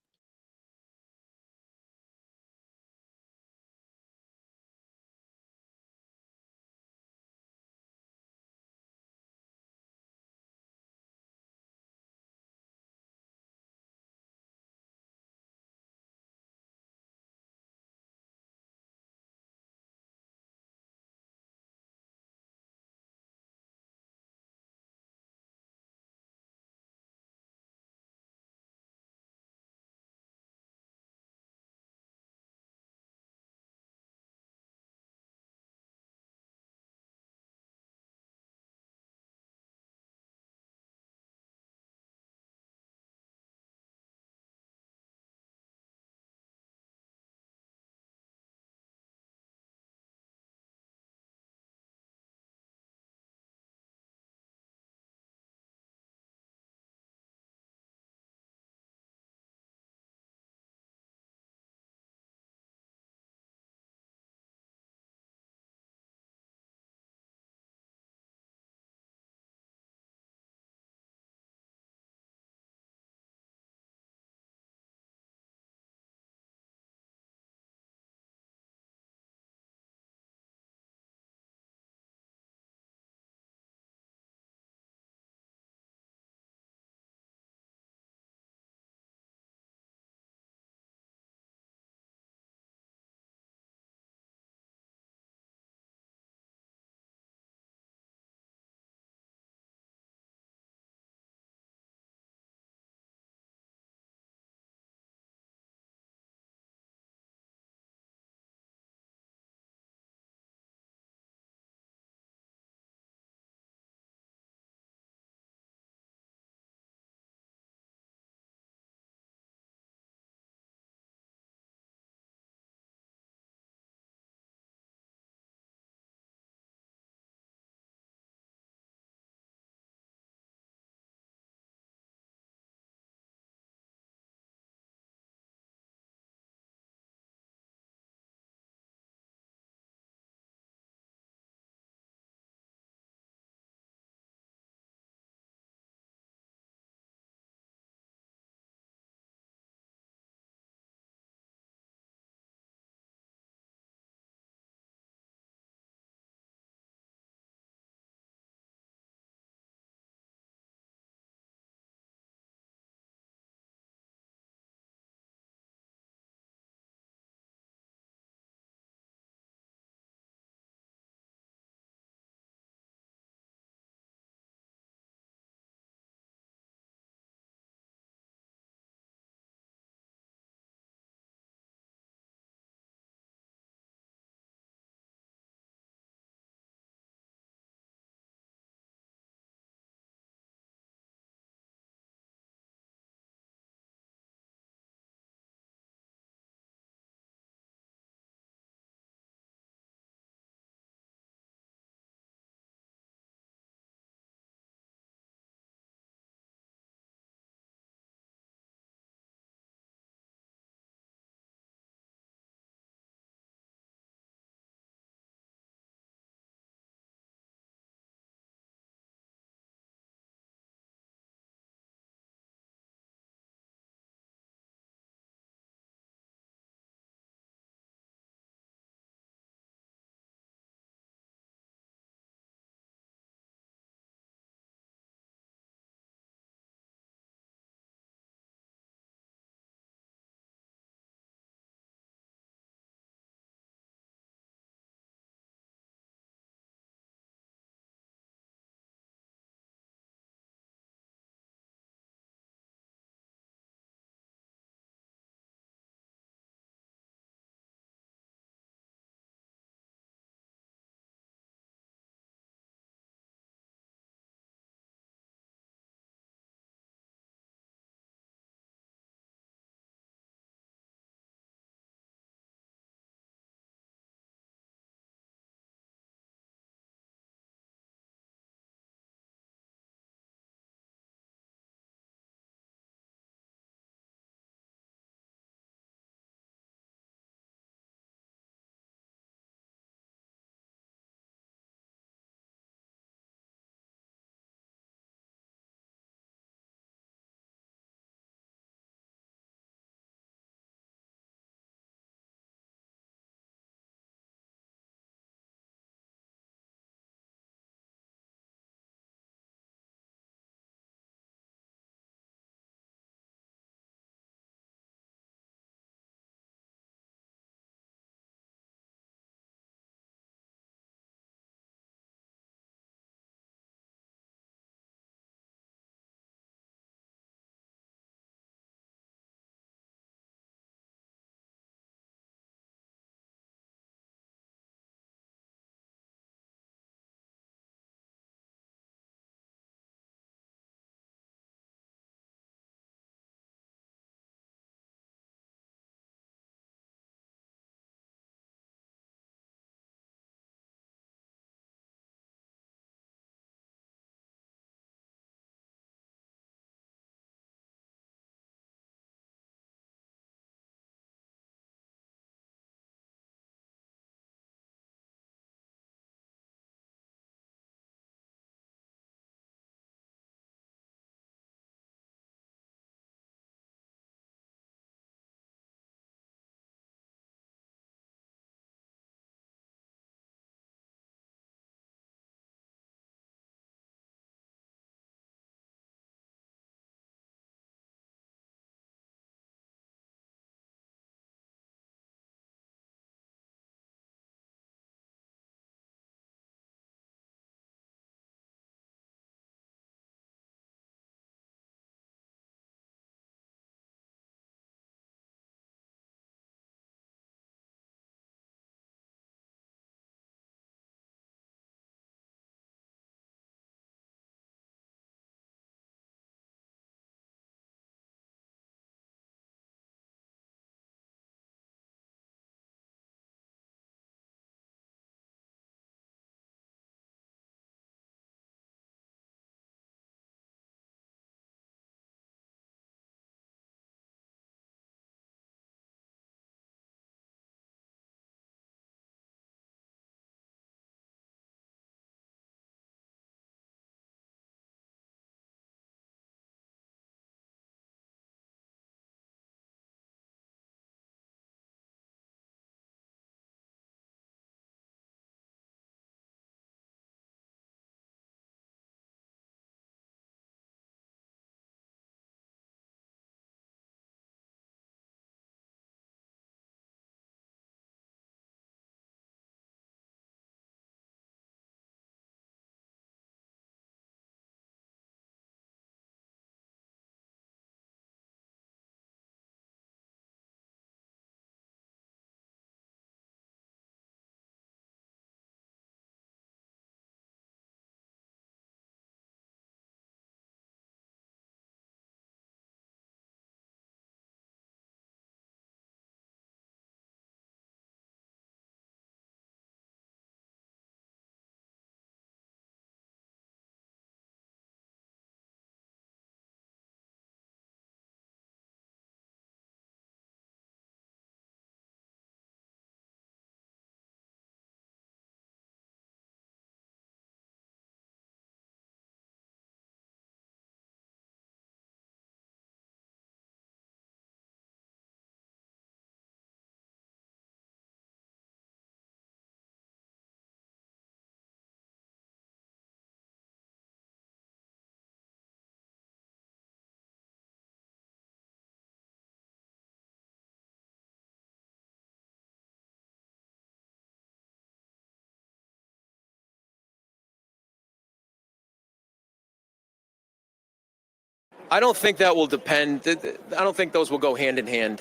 I don't think that will depend. I don't think those will go hand in hand.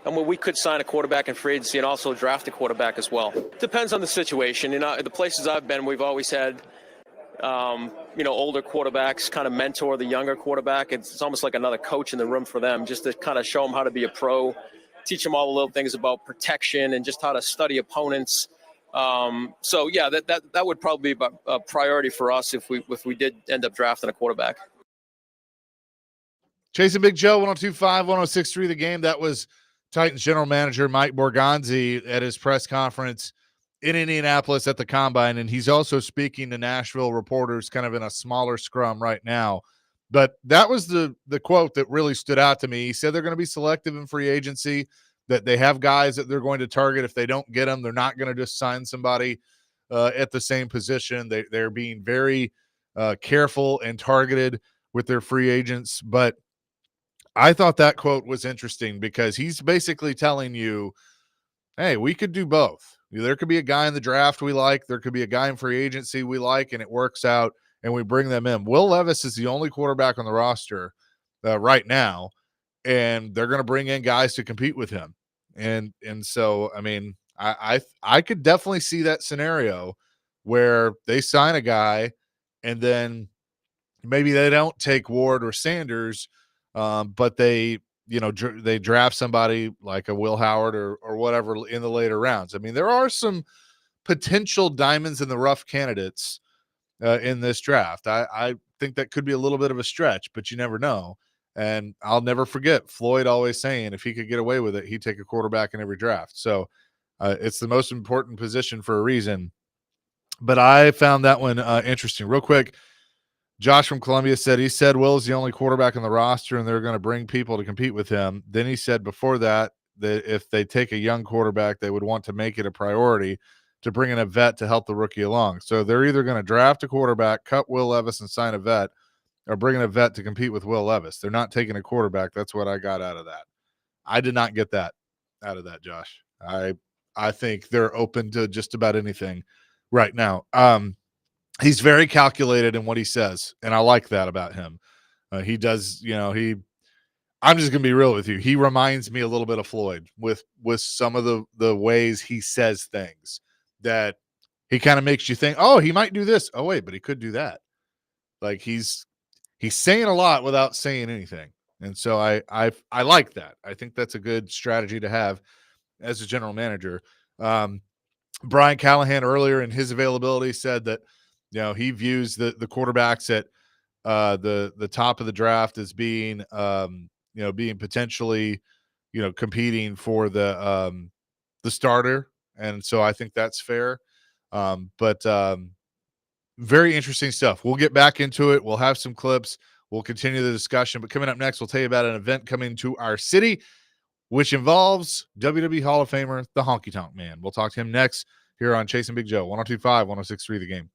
We could sign a quarterback in free agency and also draft a quarterback as well. Depends on the situation. The places I've been, we've always had, older quarterbacks kind of mentor the younger quarterback. It's almost like another coach in the room for them, just to kind of show them how to be a pro, teach them all the little things about protection and just how to study opponents. That would probably be a priority for us if we did end up drafting a quarterback. Chasing Big Joe, 102.5, 106.3 The Game. That was Titans general manager Mike Borgonzi at his press conference in Indianapolis at the Combine, and he's also speaking to Nashville reporters kind of in a smaller scrum right now. But that was the quote that really stood out to me. He said they're going to be selective in free agency, that they have guys that they're going to target. If they don't get them, they're not going to just sign somebody at the same position. They're being very careful and targeted with their free agents. But I thought that quote was interesting because he's basically telling you, hey, we could do both. There could be a guy in the draft we like. There could be a guy in free agency we like, and it works out, and we bring them in. Will Levis is the only quarterback on the roster right now, and they're going to bring in guys to compete with him. And so, I mean, I could definitely see that scenario where they sign a guy, and then maybe they don't take Ward or Sanders, but they draft somebody like a Will Howard or whatever in the later rounds. I mean, there are some potential diamonds in the rough candidates in this draft. I think that could be a little bit of a stretch, but you never know. And I'll never forget Floyd always saying if he could get away with it, he'd take a quarterback in every draft. So it's the most important position for a reason. But I found that one interesting. Real quick, Josh from Columbia said Will is the only quarterback on the roster and they're going to bring people to compete with him. Then he said before that if they take a young quarterback, they would want to make it a priority to bring in a vet to help the rookie along. So they're either going to draft a quarterback, cut Will Levis and sign a vet, or bring in a vet to compete with Will Levis. They're not taking a quarterback. That's what I got out of that. I did not get that out of that, Josh. I think they're open to just about anything right now. He's very calculated in what he says, and I like that about him. He does, I'm just going to be real with you. He reminds me a little bit of Floyd with some of the ways he says things that he kind of makes you think, oh, he might do this. Oh, wait, but he could do that. Like he's saying a lot without saying anything. And so I like that. I think that's a good strategy to have as a general manager. Brian Callahan earlier in his availability said that, he views the quarterbacks at the top of the draft as being, being potentially, competing for the starter. And so I think that's fair. But very interesting stuff. We'll get back into it. We'll have some clips. We'll continue the discussion. But coming up next, we'll tell you about an event coming to our city, which involves WWE Hall of Famer, the Honky Tonk Man. We'll talk to him next here on Chasing Big Joe, 102.5, 106.3 The Game.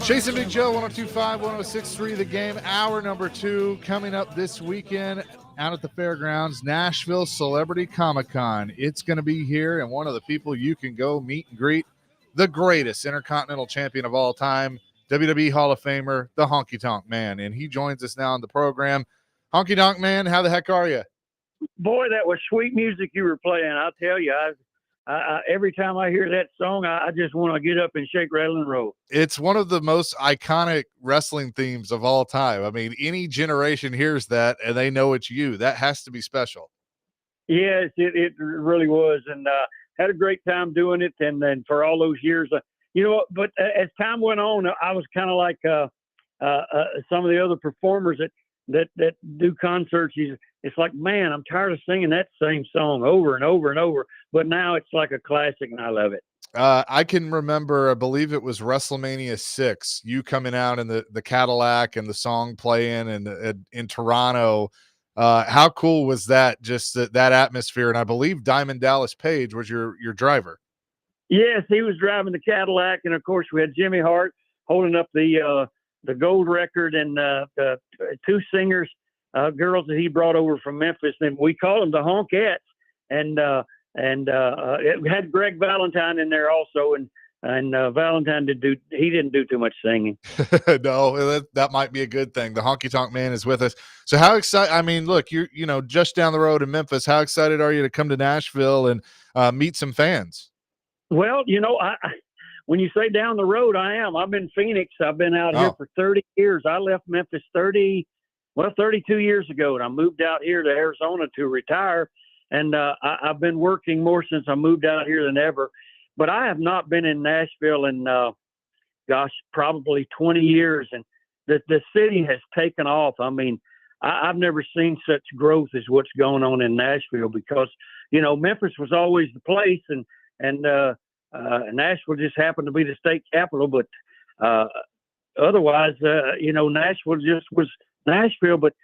Chasing Big Joe, 102.5, 106.3, the game. Hour number 2 coming up this weekend out at the fairgrounds, Nashville Celebrity Comic-Con. It's going to be here, and one of the people you can go meet and greet, the greatest Intercontinental Champion of all time, WWE Hall of Famer, the Honky Tonk Man. And he joins us now on the program. Honky Tonk Man, how the heck are you? Boy, that was sweet music you were playing. I'll tell you, I every time I hear that song, I just want to get up and shake, rattle, and roll. It's one of the most iconic wrestling themes of all time. I mean, any generation hears that and they know it's you. That has to be special. Yes, it really was, and had a great time doing it. And then for all those years, but as time went on, I was kind of like some of the other performers that do concerts. It's like, man, I'm tired of singing that same song over and over and over. But now it's like a classic, and I love it. I can remember, I believe it was WrestleMania 6, you coming out in the Cadillac and the song playing and in Toronto. How cool was that? Just that atmosphere. And I believe Diamond Dallas Page was your driver. Yes, he was driving the Cadillac, and of course we had Jimmy Hart holding up the gold record, and two singers, girls that he brought over from Memphis, and we call them the Honkettes, and it had Greg Valentine in there also, and Valentine didn't do too much singing. No, that might be a good thing. The Honky Tonk Man is with us. So how excited? I mean, look, you're just down the road in Memphis. How excited are you to come to Nashville and meet some fans? Well, when you say down the road, I am. I'm in Phoenix. I've been out here for 30 years. I left Memphis 32 years ago, and I moved out here to Arizona to retire. And I've been working more since I moved out here than ever. But I have not been in Nashville in, probably 20 years. And the city has taken off. I mean, I've never seen such growth as what's going on in Nashville because, Memphis was always the place, and Nashville just happened to be the state capital. But otherwise, Nashville just was Nashville. But,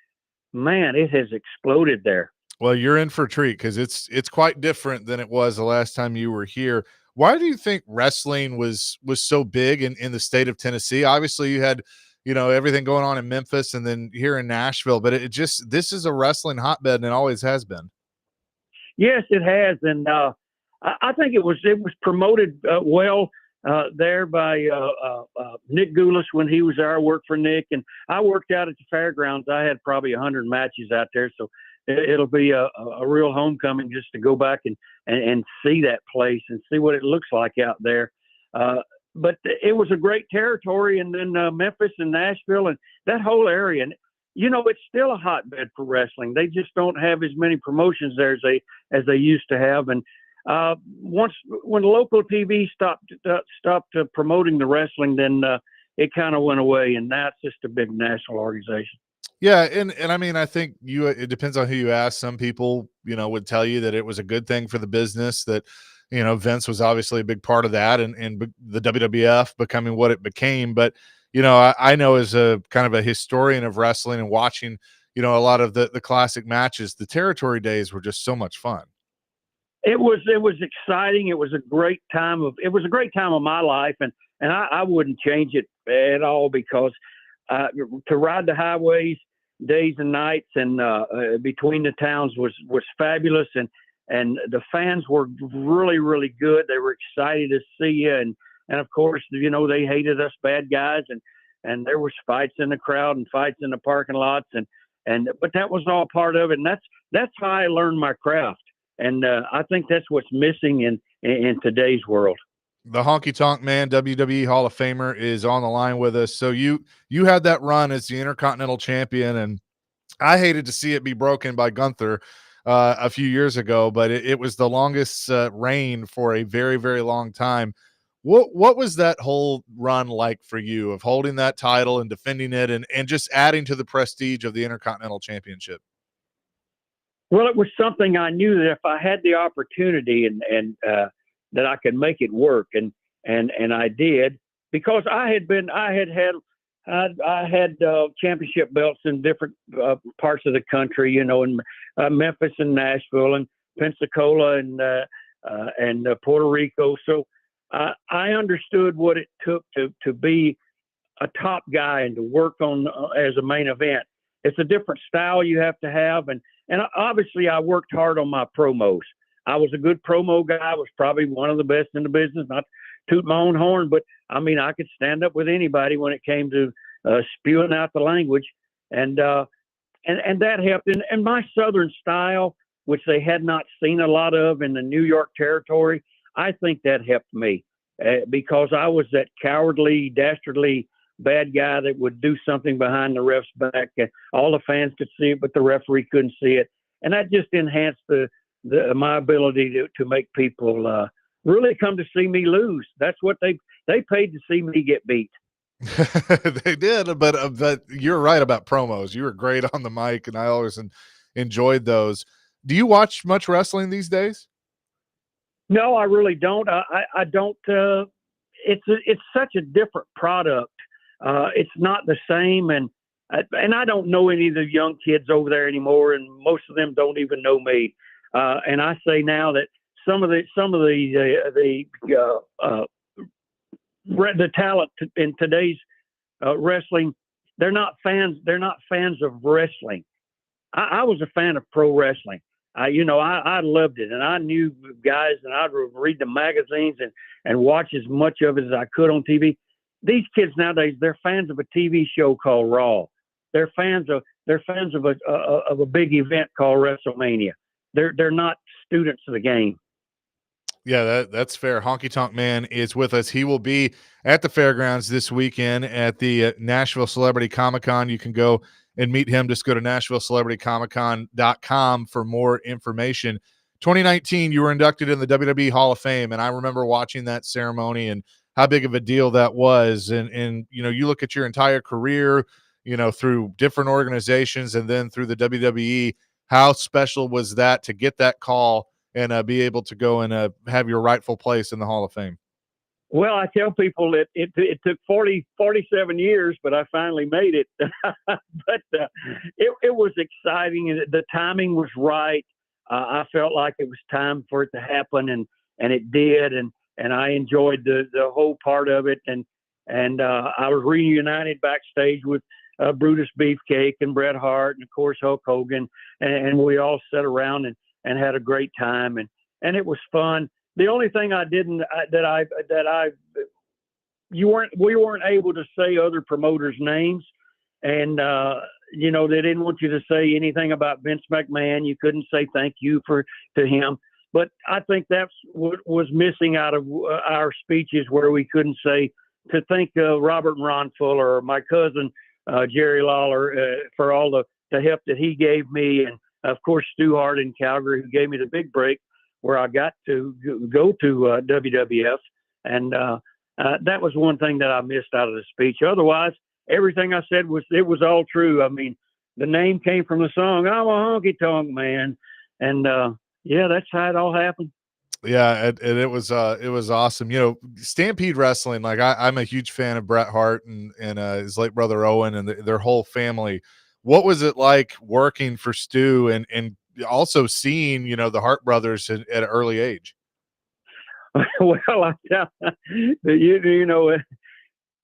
man, it has exploded there. Well, you're in for a treat because it's quite different than it was the last time you were here. Why do you think wrestling was so big in the state of Tennessee? Obviously, you had everything going on in Memphis and then here in Nashville, but this is a wrestling hotbed, and it always has been. Yes, it has, and I think it was promoted well there by Nick Gulas when he was there. I worked for Nick, and I worked out at the fairgrounds. I had probably 100 matches out there, so it'll be a real homecoming just to go back and see that place and see what it looks like out there. But it was a great territory, and then Memphis and Nashville and that whole area. And it's still a hotbed for wrestling. They just don't have as many promotions there as they used to have. And when local TV stopped promoting the wrestling, then it kind of went away, and now it's just a big national organization. Yeah, and I mean, I think it depends on who you ask. Some people, would tell you that it was a good thing for the business, that, Vince was obviously a big part of that, and the WWF becoming what it became. But, I know as a kind of a historian of wrestling and watching, a lot of the classic matches, the territory days were just so much fun. It was exciting. It was a great time of my life, and I wouldn't change it at all because to ride the highways days and nights and between the towns was fabulous, and the fans were really, really good. They were excited to see you, and of course, they hated us bad guys, and there was fights in the crowd and fights in the parking lots, but that was all part of it, and that's how I learned my craft, and I think that's what's missing in today's world. The Honky Tonk Man, WWE Hall of Famer, is on the line with us. So you had that run as the Intercontinental Champion, and I hated to see it be broken by Gunther a few years ago, but it was the longest reign for a very, very long time. What was that whole run like for you of holding that title and defending it and just adding to the prestige of the Intercontinental Championship? Well, it was something I knew that if I had the opportunity and that I could make it work, and I did, because I had championship belts in different parts of the country, in Memphis and Nashville and Pensacola and Puerto Rico. So I understood what it took to be a top guy and to work on as a main event. It's a different style you have to have, and obviously I worked hard on my promos. I was a good promo guy. I was probably one of the best in the business. Not to toot my own horn, but I mean I could stand up with anybody when it came to spewing out the language, and that helped. And my Southern style, which they had not seen a lot of in the New York territory, I think that helped me because I was that cowardly, dastardly bad guy that would do something behind the ref's back. All the fans could see it, but the referee couldn't see it. And that just enhanced my ability to make people really come to see me lose. That's what they paid to see me get beat. They did, but you're right about promos. You were great on the mic, and I always enjoyed those. Do you watch much wrestling these days? No, I really don't. I don't. It's such a different product. It's not the same, and I don't know any of the young kids over there anymore, and most of them don't even know me. And I say now that some of the talent in today's wrestling, they're not fans. They're not fans of wrestling. I was a fan of pro wrestling. I loved it, and I knew guys, and I'd read the magazines and watch as much of it as I could on TV. These kids nowadays, they're fans of a TV show called Raw. They're fans of a big event called WrestleMania. They're not students of the game. Yeah, that's fair. Honky Tonk Man is with us. He will be at the fairgrounds this weekend at the Nashville Celebrity Comic-Con. You can go and meet him. Just go to NashvilleCelebrityComicCon.com for more information. 2019, you were inducted in the WWE Hall of Fame, and I remember watching that ceremony and how big of a deal that was. And you look at your entire career, through different organizations and then through the WWE. How special was that to get that call and be able to go and have your rightful place in the Hall of Fame? Well, I tell people that it took 47 years, but I finally made it. But it was exciting, and the timing was right. I felt like it was time for it to happen, and it did, and I enjoyed the whole part of it. And I was reunited backstage with Brutus Beefcake and Bret Hart, and of course Hulk Hogan, and we all sat around and had a great time, and it was fun. The only thing I didn't we weren't able to say other promoters' names, and they didn't want you to say anything about Vince McMahon. You couldn't say thank you to him. But I think that's what was missing out of our speeches, where we couldn't say to thank Robert and Ron Fuller or my cousin Jerry Lawler for all the help that he gave me, and of course Stu Hart in Calgary, who gave me the big break where I got to go to WWF, and that was one thing that I missed out of the speech. Otherwise, everything I said was all true. I mean, the name came from the song "I'm a Honky Tonk Man," and that's how it all happened. Yeah, and it was awesome. Stampede Wrestling, like I'm a huge fan of Bret Hart and his late brother Owen and their whole family. What was it like working for Stu and also seeing, the Hart brothers at an early age? Well, I tell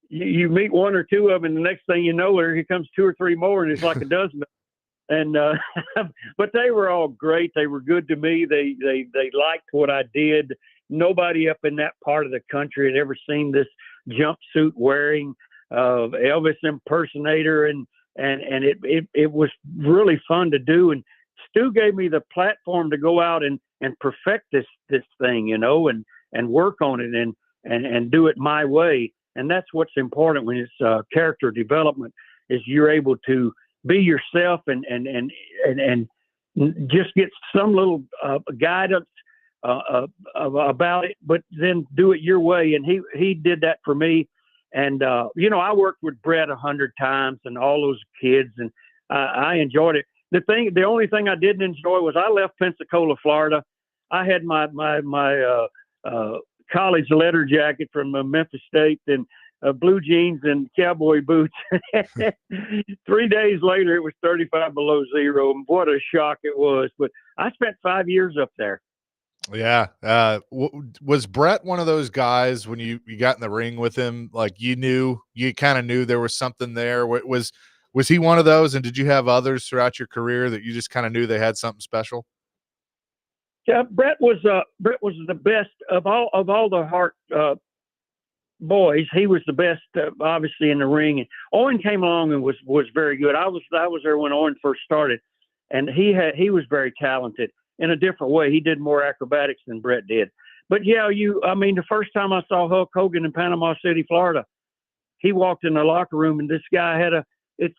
you meet one or two of them, and the next thing you know, here comes two or three more, and it's like a dozen. And but they were all great. They were good to me. They liked what I did. Nobody up in that part of the country had ever seen this jumpsuit wearing Elvis impersonator, and it was really fun to do. And Stu gave me the platform to go out and perfect this thing, and work on it and do it my way. And that's what's important when it's character development, is you're able to be yourself and just get some little guidance about it, but then do it your way. And he did that for me. And I worked with Bret 100 times and all those kids, and I enjoyed it. The only thing I didn't enjoy was I left Pensacola, Florida. I had my college letter jacket from Memphis State and blue jeans and cowboy boots. 3 days later, it was 35 below zero. And what a shock it was. But I spent 5 years up there. Yeah. Was Brett one of those guys when you got in the ring with him, like you kind of knew there was something there? Was he one of those? And did you have others throughout your career that you just kind of knew they had something special? Yeah, Brett was the best of all the Hart boys. He was the best, obviously, in the ring. And Owen came along and was very good. I was there when Owen first started, and he was very talented in a different way. He did more acrobatics than Brett did. But yeah, I mean, the first time I saw Hulk Hogan in Panama City, Florida, he walked in the locker room, and this guy had it's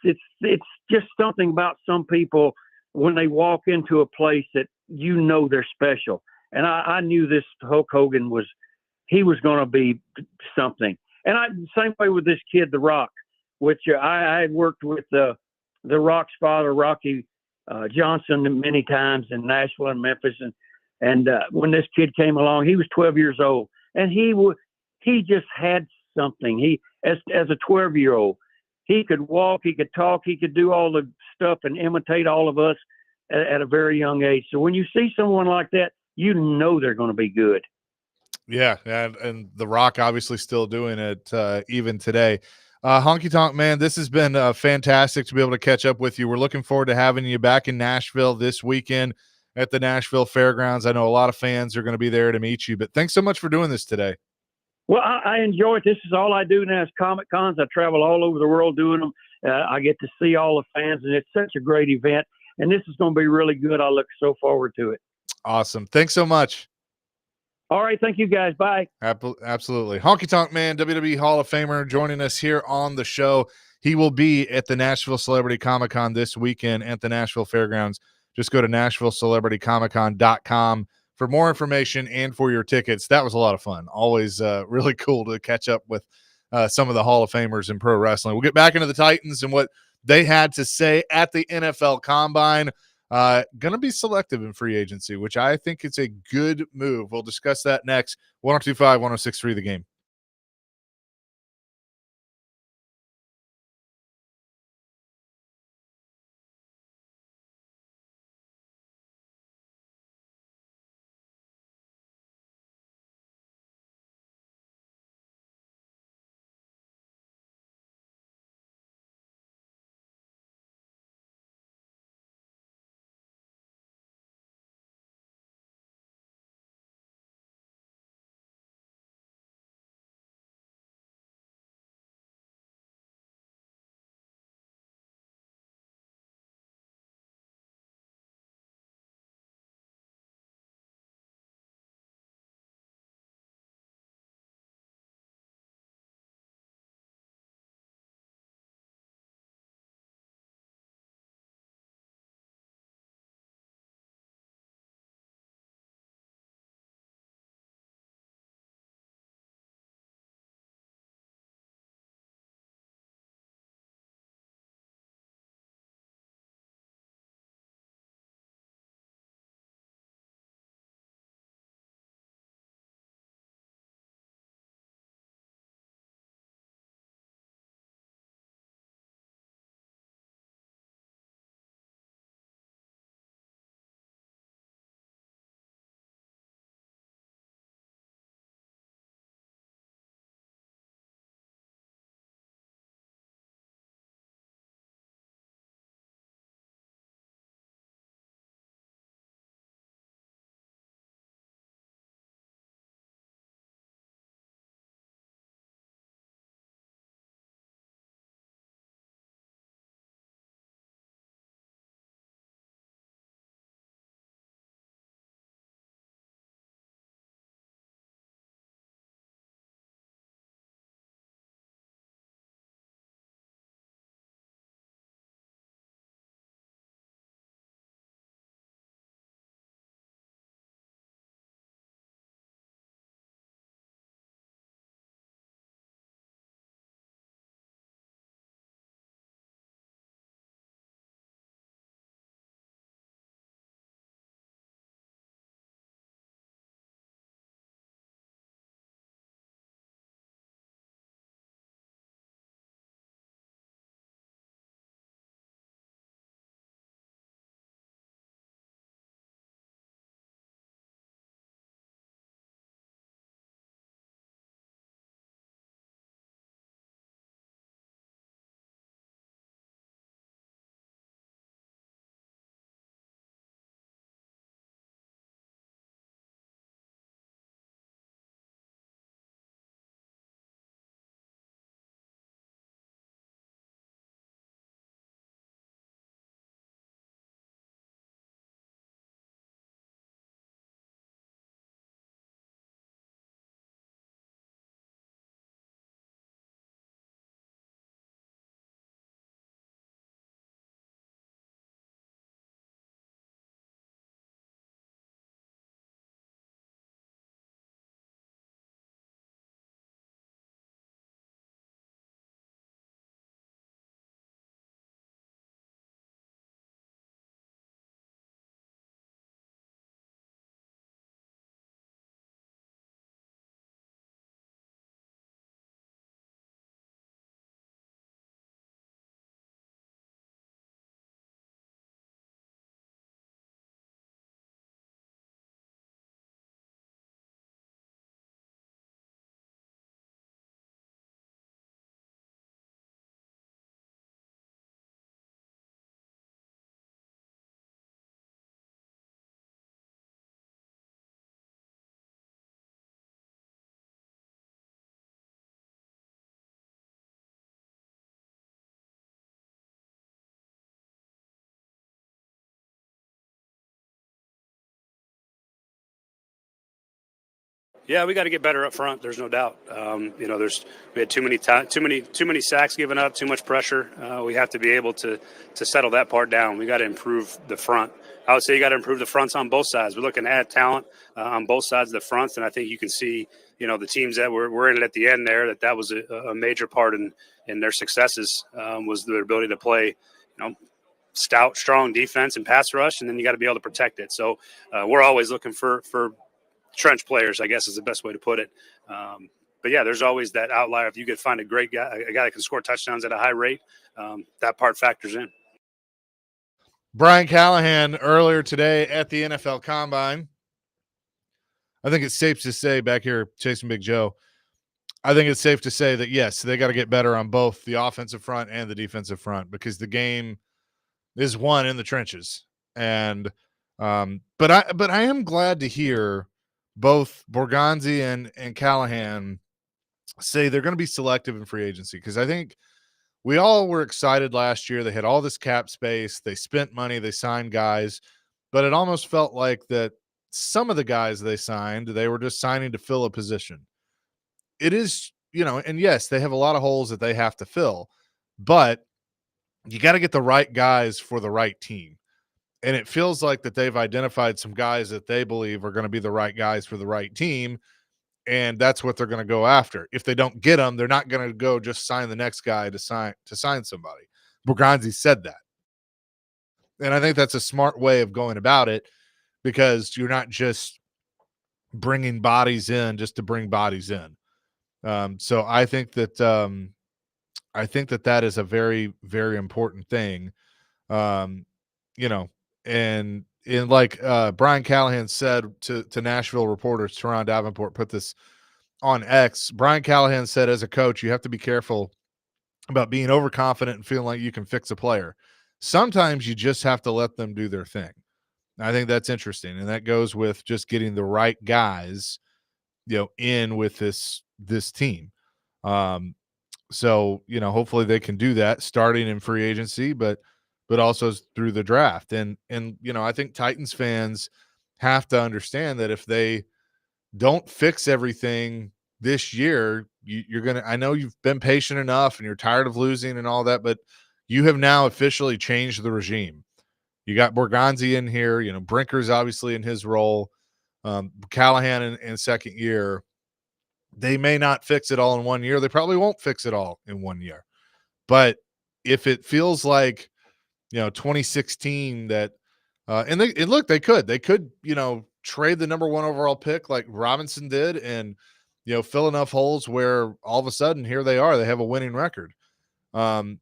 just something about some people when they walk into a place that they're special. And I knew this Hulk Hogan was going to be something. And same way with this kid, The Rock, which I had worked with The Rock's father, Rocky Johnson, many times in Nashville and Memphis, and when this kid came along, he was 12 years old, and he just had something. He as a 12-year-old, he could walk, he could talk, he could do all the stuff and imitate all of us at a very young age. So when you see someone like that, they're going to be good. Yeah, and The Rock obviously still doing it even today. Honky Tonk Man, this has been fantastic to be able to catch up with you. We're looking forward to having you back in Nashville this weekend at the Nashville Fairgrounds. I know a lot of fans are going to be there to meet you, but thanks so much for doing this today. Well, I enjoy it. This is all I do now is Comic Cons. I travel all over the world doing them. I get to see all the fans, and it's such a great event. And this is going to be really good. I look so forward to it. Awesome. Thanks so much. All right. Thank you, guys. Bye. Absolutely. Honky Tonk Man, WWE Hall of Famer, joining us here on the show. He will be at the Nashville Celebrity Comic Con this weekend at the Nashville Fairgrounds. Just go to NashvilleCelebrityComicCon.com for more information and for your tickets. That was a lot of fun. Always really cool to catch up with some of the Hall of Famers in pro wrestling. We'll get back into the Titans and what they had to say at the NFL Combine. Going to be selective in free agency, which I think is a good move. We'll discuss that next. 1025, 1063 The Game. Yeah, we got to get better up front. There's no doubt. We had too many sacks given up, too much pressure. We have to be able to settle that part down. We got to improve the front. I would say you got to improve the fronts on both sides. We're looking to add talent on both sides of the fronts, and I think you can see, the teams that were in it at the end there, that was a major part in their successes, was their ability to play, stout, strong defense and pass rush, and then you got to be able to protect it. So we're always looking for trench players, I guess is the best way to put it. But yeah, there's always that outlier. If you could find a great guy, a guy that can score touchdowns at a high rate, that part factors in. Brian Callahan earlier today at the NFL Combine. I think it's safe to say, back here chasing Big Joe, I think it's safe to say that, yes, they got to get better on both the offensive front and the defensive front, because the game is won in the trenches. And but I am glad to hear both Borgonzi and Callahan say they're going to be selective in free agency, because I think we all were excited last year. They had all this cap space. They spent money. They signed guys. But it almost felt like that some of the guys they signed, they were just signing to fill a position. It is, and yes, they have a lot of holes that they have to fill. But you got to get the right guys for the right team. And it feels like that they've identified some guys that they believe are going to be the right guys for the right team. And that's what they're going to go after. If they don't get them, they're not going to go just sign the next guy to sign somebody. Borgonzi said that. And I think that's a smart way of going about it, because you're not just bringing bodies in just to bring bodies in. So I think that that is a very, very important thing. And like Brian Callahan said to Nashville reporters, Teron Davenport put this on X. Brian Callahan said, as a coach, you have to be careful about being overconfident and feeling like you can fix a player. Sometimes you just have to let them do their thing. I think that's interesting. And that goes with just getting the right guys, in with this team. So, hopefully they can do that starting in free agency, but also through the draft. And I think Titans fans have to understand that if they don't fix everything this year, you're going to, I know you've been patient enough and you're tired of losing and all that, but you have now officially changed the regime. You got Borgonzi in here, Brinker's obviously in his role, Callahan in second year. They may not fix it all in 1 year. They probably won't fix it all in 1 year. But if it feels like, 2016 that, they could, trade the number 1 overall pick like Robinson did and, fill enough holes where all of a sudden here they are, they have a winning record. But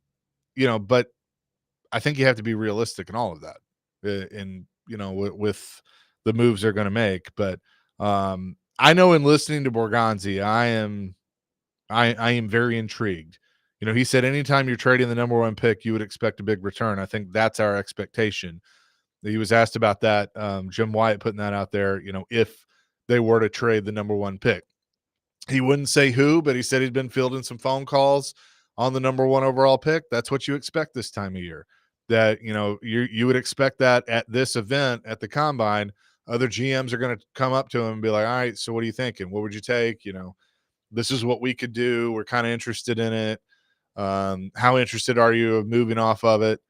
I think you have to be realistic in all of that with the moves they're going to make. But I know in listening to Borgonzi, I am very intrigued. He said anytime you're trading the number 1 pick, you would expect a big return. I think that's our expectation. He was asked about that. Jim Wyatt putting that out there, if they were to trade the number 1 pick. He wouldn't say who, but he said he'd been fielding some phone calls on the number 1 overall pick. That's what you expect this time of year. That, you would expect that at this event at the Combine, other GMs are going to come up to him and be like, all right, so what are you thinking? What would you take? This is what we could do. We're kind of interested in it. How interested are you of moving off of it?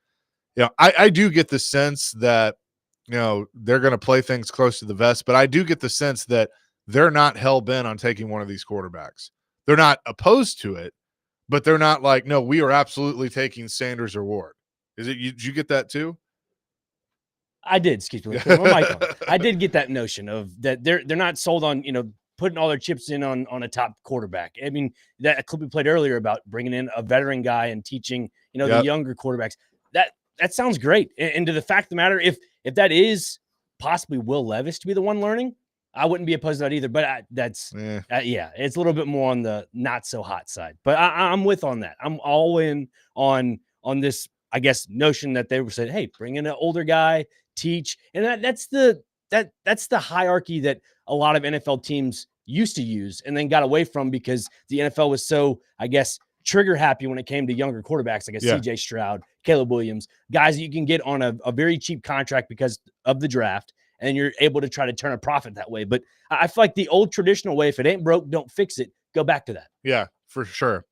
I do get the sense that, they're going to play things close to the vest, but I do get the sense that they're not hell-bent on taking one of these quarterbacks. They're not opposed to it, but they're not like, no, we are absolutely taking Sanders or Ward. Did you get that too? I did. Excuse me. I did get that notion of that they're not sold on, putting all their chips in on a top quarterback. I mean, that clip we played earlier about bringing in a veteran guy and teaching, the younger quarterbacks, that sounds great. And to the fact of the matter, if that is possibly Will Levis to be the one learning, I wouldn't be opposed to that either. But it's a little bit more on the not so hot side. But I'm with on that. I'm all in on this, I guess, notion that they were saying, hey, bring in an older guy, teach, and that's the hierarchy that a lot of NFL teams used to use and then got away from because the NFL was so, I guess, trigger happy when it came to younger quarterbacks like CJ Stroud, Caleb Williams, guys that you can get on a very cheap contract because of the draft and you're able to try to turn a profit that way. But I feel like the old traditional way, if it ain't broke, don't fix it. Go back to that. Yeah, for sure.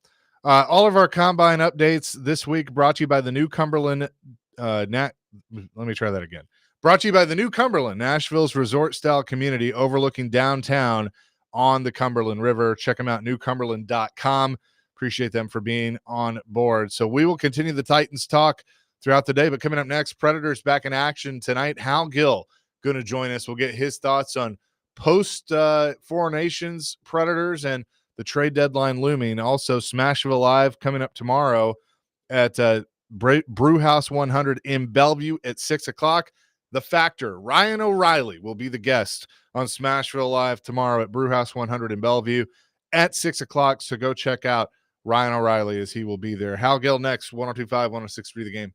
All of our combine updates this week brought to you by the New Cumberland. Let me try that again. Brought to you by the New Cumberland, Nashville's resort-style community overlooking downtown on the Cumberland River. Check them out, newcumberland.com. Appreciate them for being on board. So we will continue the Titans talk throughout the day, but coming up next, Predators back in action tonight. Hal Gill going to join us. We'll get his thoughts on post Four Nations Predators and the trade deadline looming. Also, Smashville Live coming up tomorrow at Brewhouse 100 in Bellevue at 6 o'clock. The Factor, Ryan O'Reilly, will be the guest on Smashville Live tomorrow at Brewhouse 100 in Bellevue at 6 o'clock. So go check out Ryan O'Reilly as he will be there. Hal Gill next, 102.5, 106.3 The Game.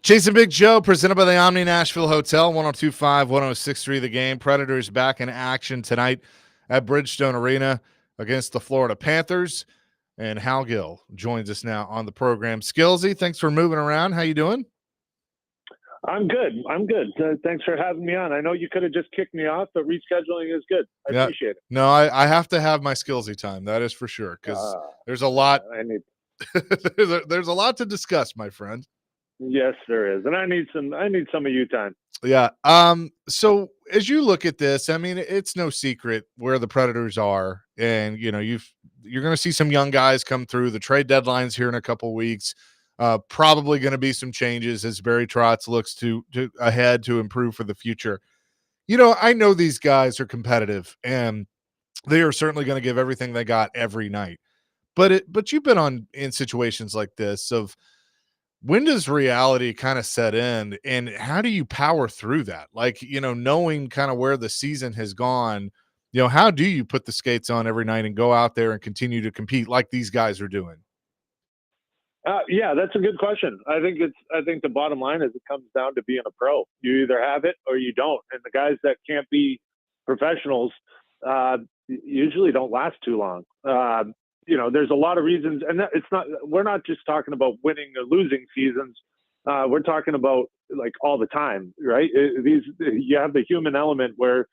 Chasing Big Joe, presented by the Omni Nashville Hotel, 102.5, 106.3 The Game. Predators back in action tonight at Bridgestone Arena against the Florida Panthers. And Hal Gill joins us now on the program. Skillsy, thanks for moving around. How you doing? I'm good. Thanks for having me on. I know you could have just kicked me off, but rescheduling is good. I appreciate it. No, I have to have my Skillsy time. That is for sure, because there's a lot. There's a lot to discuss, my friend. Yes, there is, and I need some of you time. Yeah. So as you look at this, I mean, it's no secret where the Predators are, and you're going to see some young guys come through. The trade deadline's here in a couple weeks. Probably going to be some changes as Barry Trotz looks to ahead to improve for the future. I know these guys are competitive, and they are certainly going to give everything they got every night. But you've been in situations like this of, when does reality kind of set in, and how do you power through that? Like, knowing kind of where the season has gone, how do you put the skates on every night and go out there and continue to compete like these guys are doing? Yeah, that's a good question. I think the bottom line is it comes down to being a pro. You either have it or you don't. And the guys that can't be professionals usually don't last too long. There's a lot of reasons, and we're not just talking about winning or losing seasons. We're talking about like all the time, right? You have the human element where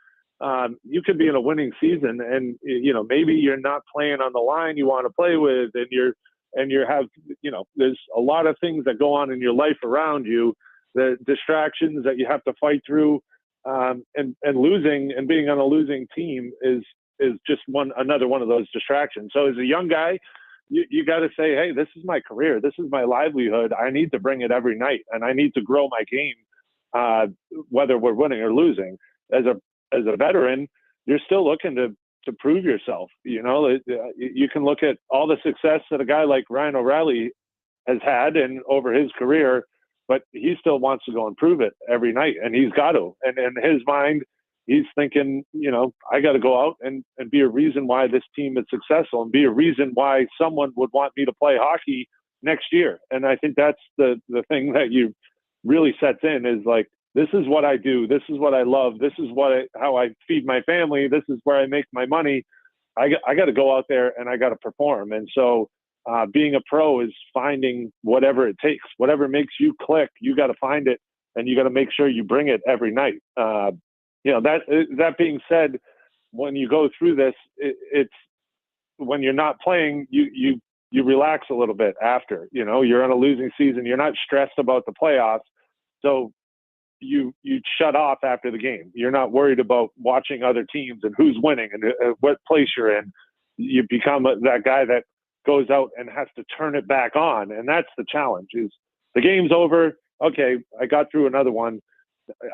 you could be in a winning season, and maybe you're not playing on the line you want to play with, and there's a lot of things that go on in your life around you, the distractions that you have to fight through, and losing and being on a losing team is just another one of those distractions. So as a young guy, you got to say, hey, this is my career. This is my livelihood. I need to bring it every night, and I need to grow my game, whether we're winning or losing. As a veteran, you're still looking to prove yourself. You can look at all the success that a guy like Ryan O'Reilly has had and over his career, but he still wants to go and prove it every night, and he's got to. And in his mind, he's thinking, I got to go out and be a reason why this team is successful, and be a reason why someone would want me to play hockey next year. And I think that's the thing that you really sets in, is like, this is what I do. This is what I love. This is how I feed my family. This is where I make my money. I got to go out there and I got to perform. And so being a pro is finding whatever it takes, whatever makes you click. You got to find it, and you got to make sure you bring it every night. That being said, when you go through this, it's when you're not playing, you relax a little bit after. You're on a losing season. You're not stressed about the playoffs, so you shut off after the game. You're not worried about watching other teams and who's winning and what place you're in. You become that guy that goes out and has to turn it back on, and that's the challenge. Is the game's over? Okay, I got through another one.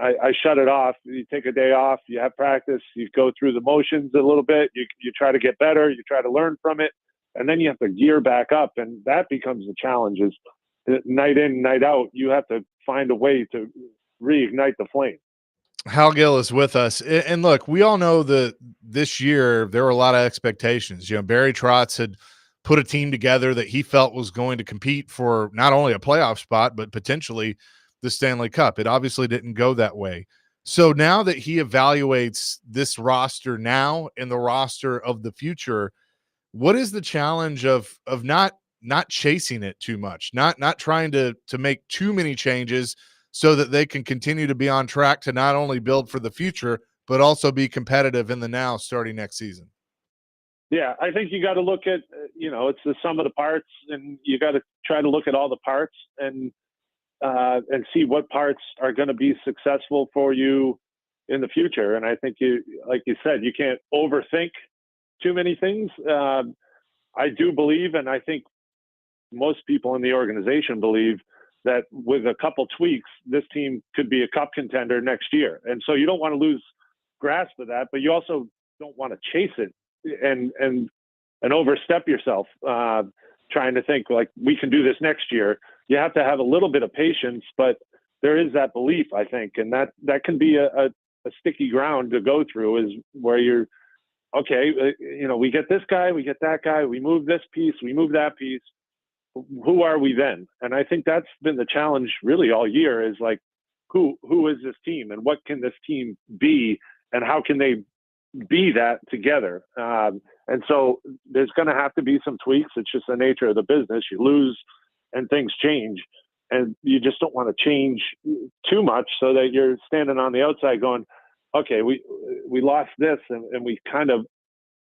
I shut it off. You take a day off, you have practice, you go through the motions a little bit, you try to get better, you try to learn from it, and then you have to gear back up, and that becomes the challenge. Is night in, night out, you have to find a way to reignite the flame. Hal Gill is with us. And look, we all know that this year there were a lot of expectations. Barry Trotz had put a team together that he felt was going to compete for not only a playoff spot, but potentially the Stanley Cup. It obviously didn't go that way. So now that he evaluates this roster now and the roster of the future, what is the challenge of not chasing it too much, not trying to make too many changes so that they can continue to be on track to not only build for the future, but also be competitive in the now starting next season? Yeah, I think you got to look at, it's the sum of the parts, and you got to try to look at all the parts and see what parts are going to be successful for you in the future. And I think like you said, you can't overthink too many things. I do believe, and I think most people in the organization believe, that with a couple tweaks, this team could be a cup contender next year. And so you don't want to lose grasp of that, but you also don't want to chase it and overstep yourself, trying to think like we can do this next year. You have to have a little bit of patience, but there is that belief, I think, and that can be a sticky ground to go through, is where you're, okay, we get this guy, we get that guy, we move this piece, we move that piece. who are we then? And I think that's been the challenge really all year is like, who is this team and what can this team be and how can they be that together? And so there's going to have to be some tweaks. It's just the nature of the business. You lose and things change, and you just don't want to change too much so that you're standing on the outside going, okay, we lost this and we kind of,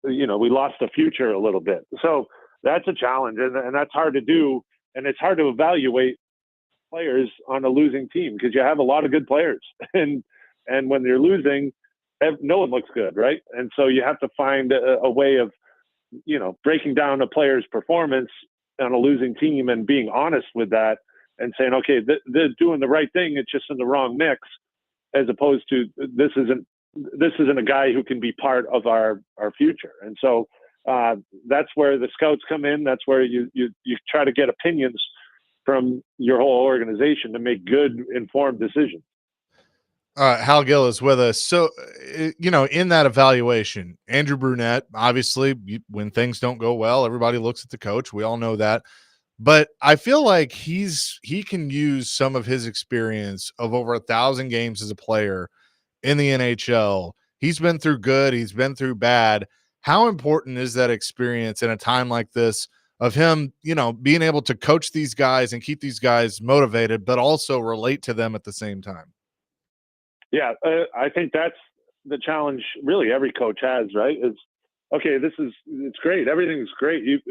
we lost the future a little bit. So that's a challenge, and that's hard to do. And it's hard to evaluate players on a losing team because you have a lot of good players, and when they're losing, no one looks good, right? And so you have to find a way of, breaking down a player's performance on a losing team and being honest with that and saying, okay, they're doing the right thing. It's just in the wrong mix, as opposed to this isn't a guy who can be part of our future. And so that's where the scouts come in. That's where you try to get opinions from your whole organization to make good, informed decisions. Hal Gill is with us. So, in that evaluation, Andrew Brunette, obviously, when things don't go well, everybody looks at the coach. We all know that. But I feel like he can use some of his experience of over 1,000 games as a player in the NHL. He's been through good. He's been through bad. How important is that experience in a time like this of him, being able to coach these guys and keep these guys motivated, but also relate to them at the same time? Yeah, I think that's the challenge really every coach has, right? Is, okay, it's great. Everything's great.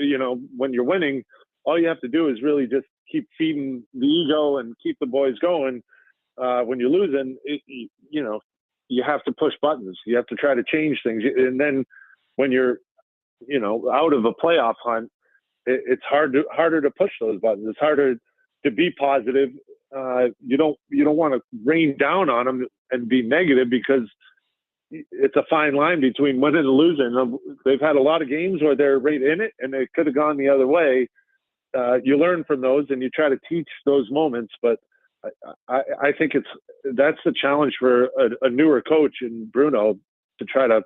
When you're winning, all you have to do is really just keep feeding the ego and keep the boys going. When you're losing, you have to push buttons. You have to try to change things. And then when you're, out of a playoff hunt, it's harder to push those buttons. It's harder to be positive. You don't want to rain down on them and be negative, because it's a fine line between winning and losing. They've had a lot of games where they're right in it and it could have gone the other way. You learn from those and you try to teach those moments. But I think that's the challenge for a newer coach in Bruno, to try to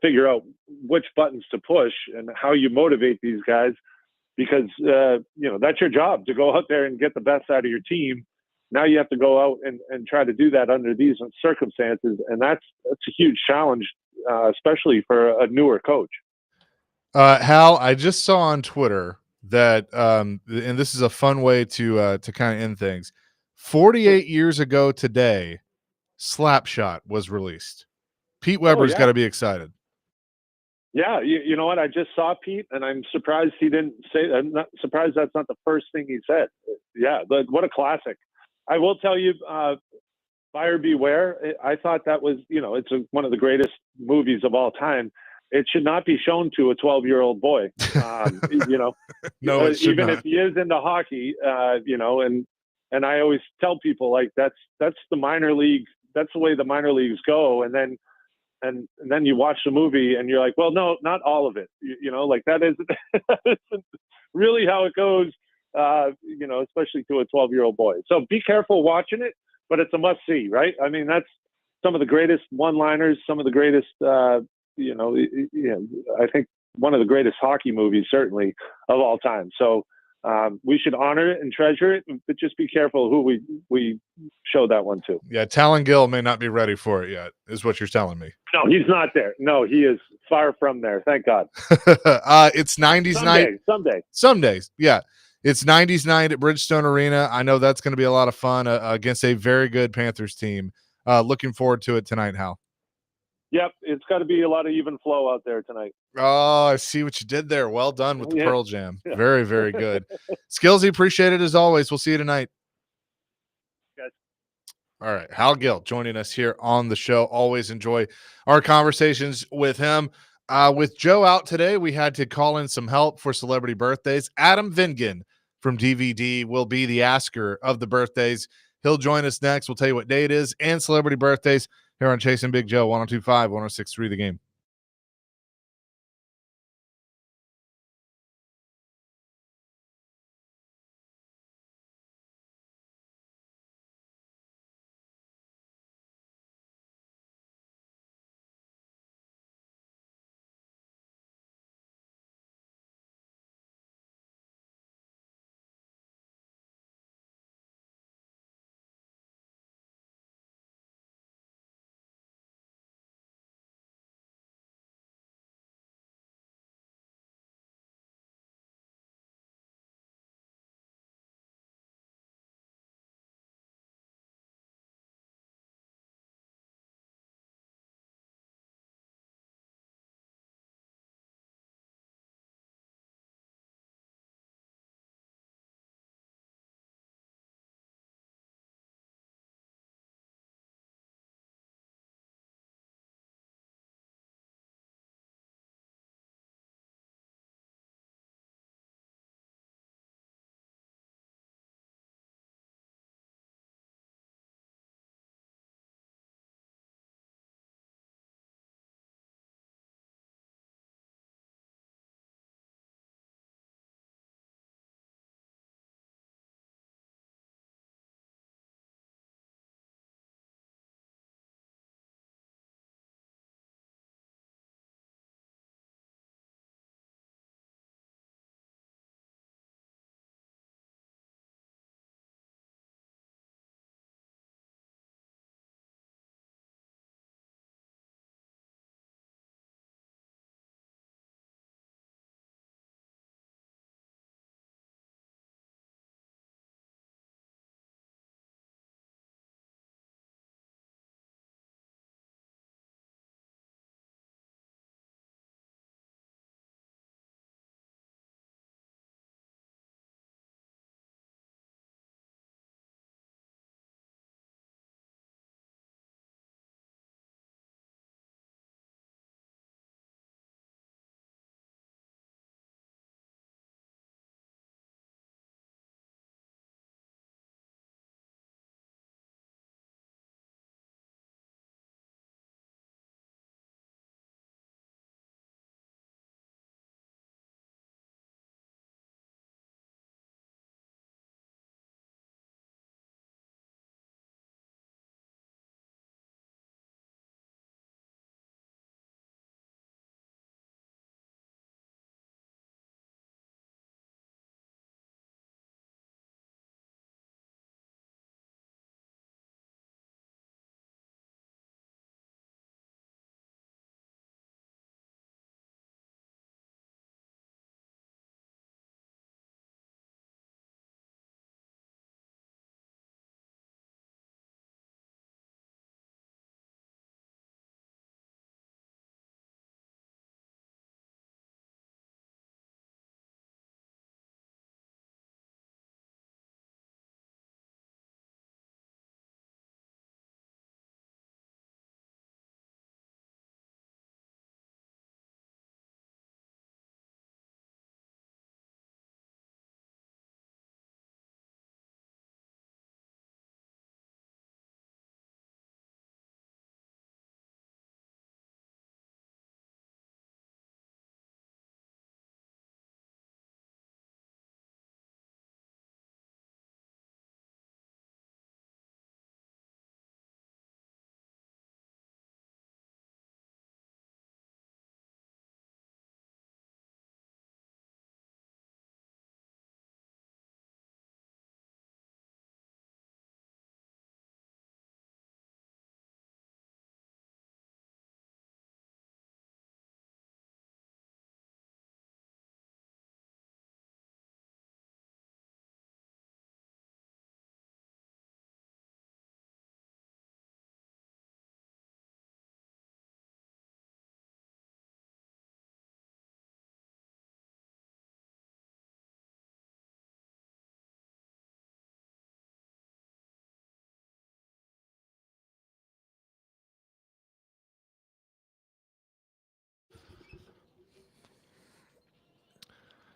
figure out which buttons to push and how you motivate these guys, because that's your job, to go out there and get the best out of your team. Now you have to go out and try to do that under these circumstances, and that's a huge challenge, especially for a newer coach. Hal, I just saw on Twitter that, and this is a fun way to kind of end things. 48 years ago today, Slapshot was released. Pete Weber's got to be excited. Yeah, you know what? I just saw Pete, and I'm surprised he didn't say. I'm not surprised that's not the first thing he said. Yeah, but what a classic! I will tell you, Buyer Beware. I thought that was, it's one of the greatest movies of all time. It should not be shown to a 12-year-old boy. No, it should even not. if he is into hockey, and I always tell people, like, that's the minor league. That's the way the minor leagues go, and then you watch the movie and you're like, well, no, not all of it. Like that isn't really how it goes. Especially to a 12-year-old boy. So be careful watching it, but it's a must see, right? I mean, that's some of the greatest one-liners, some of the greatest, I think one of the greatest hockey movies, certainly, of all time. So we should honor it and treasure it, but just be careful who we show that one to. Yeah, Talon Gill may not be ready for it yet, is what you're telling me. No, he's not there. No, he is far from there. Thank God. It's 90s night. Someday. Yeah. It's 90s night at Bridgestone Arena. I know that's going to be a lot of fun against a very good Panthers team. Looking forward to it tonight, Hal. Yep, it's got to be a lot of even flow out there tonight. Oh, I see what you did there. Well done with the Pearl Jam. Yeah. Very, very good. Skillsy, appreciate it as always. We'll see you tonight. Guys. All right. Hal Gill joining us here on the show. Always enjoy our conversations with him. With Joe out today, we had to call in some help for celebrity birthdays. Adam Vingan from DVD will be the asker of the birthdays. He'll join us next. We'll tell you what day it is and celebrity birthdays here on Chasing Big Joe, 102.5, 106.3 The Game.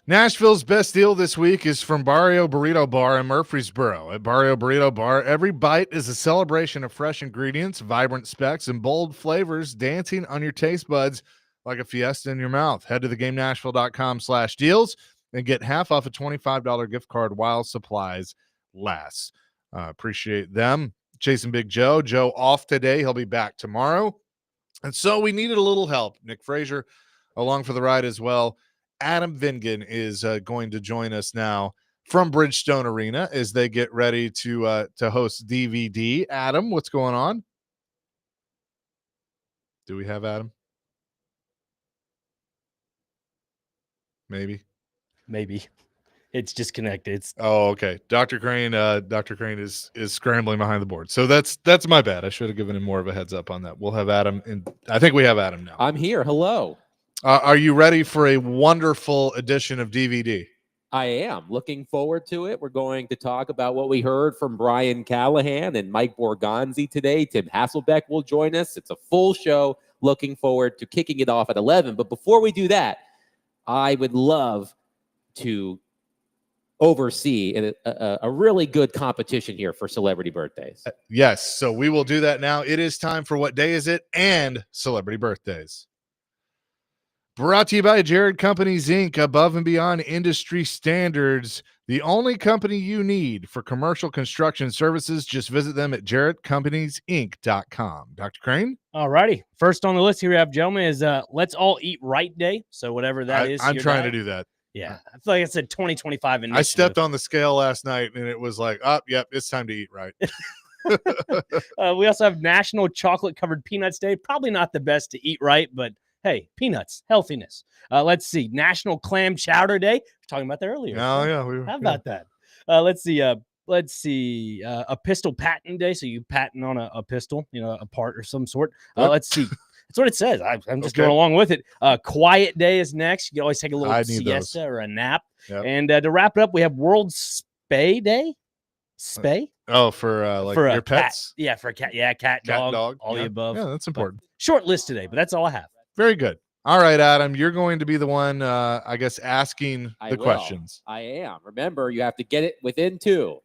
Nashville's best deal this week is from Barrio Burrito Bar in Murfreesboro. At Barrio Burrito Bar, every bite is a celebration of fresh ingredients, vibrant specs, and bold flavors dancing on your taste buds like a fiesta in your mouth. Head to theGameNashville.com/deals and get half off a $25 gift card while supplies last. Appreciate them. Chasing Big Joe. Joe off today. He'll be back tomorrow. And so we needed a little help. Nick Frazier along for the ride as well. Adam Vingan is going to join us now from Bridgestone Arena as they get ready to host DVD. Adam, what's going on? Do we have Adam? Maybe. It's disconnected. It's Oh, okay. Dr. Crane is scrambling behind the board. So that's my bad. I should have given him more of a heads up on that. We'll have Adam, and I think we have Adam now. I'm here. Hello. Are you ready for a wonderful edition of DVD? I am looking forward to it. We're going to talk about what we heard from Brian Callahan and Mike Borgonzi today. Tim Hasselbeck will join us. It's a full show. Looking forward to kicking it off at 11. But before we do that, I would love to oversee a really good competition here for celebrity birthdays. Yes. So we will do that now. It is time for What Day Is It? And celebrity birthdays. Brought to you by Jared Companies, Inc., above and beyond industry standards. The only company you need for commercial construction services. Just visit them at jaredcompaniesinc.com. Dr. Crane? all righty. First on the list here we have, gentlemen, is Let's All Eat Right Day. So whatever that is. I'm trying to do that. Yeah. I feel like it's a 2025 initiative. I stepped on the scale last night and it was like, yep, it's time to eat right. We also have National Chocolate Covered Peanuts Day. Probably not the best to eat right, but hey, peanuts, healthiness. Let's see. National Clam Chowder Day. We were talking about that earlier. Oh, yeah. How about that? Let's see. A pistol patent day. So you patent on a pistol, a part or some sort. Let's see. That's what it says. I'm just going along with it. Quiet day is next. You can always take a little siesta or a nap. Yep. And to wrap it up, we have World Spay Day. Spay? Oh, for for your a pets? Cat. Yeah, for a cat. Yeah, cat, dog, all the above. Yeah, that's important. Short list today, but that's all I have. Very good. All right, Adam, you're going to be the one, I guess, asking the questions. I am. Remember, you have to get it within 2.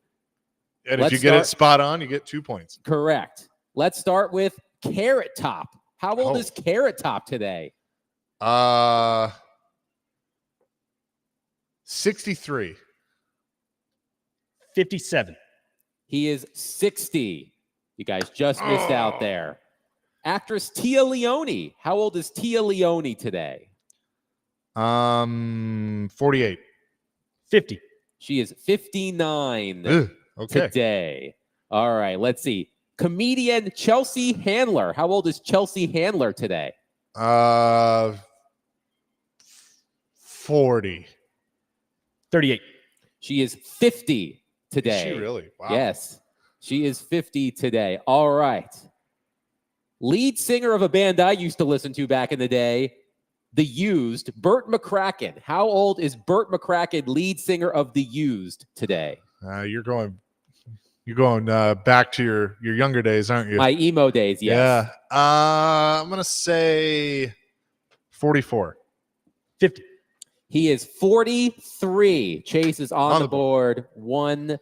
And if you get it spot on, you get 2 points. Correct. Let's start with Carrot Top. How old is Carrot Top today? 63. 57. He is 60. You guys just missed out there. Actress Tia Leone. How old is Tia Leone today? 48. 50. She is 59 okay. today. All right, let's see. Comedian Chelsea Handler. How old is Chelsea Handler today? 40. 38. She is 50 today. Is she really? Wow. Yes. She is 50 today. All right. Lead singer of a band I used to listen to back in the day, The Used, Burt McCracken. How old is Burt McCracken, lead singer of The Used today? You're going back to your younger days, aren't you? My emo days, yes. Yeah. I'm going to say 44. 50. He is 43. Chase is on the board. 1-0.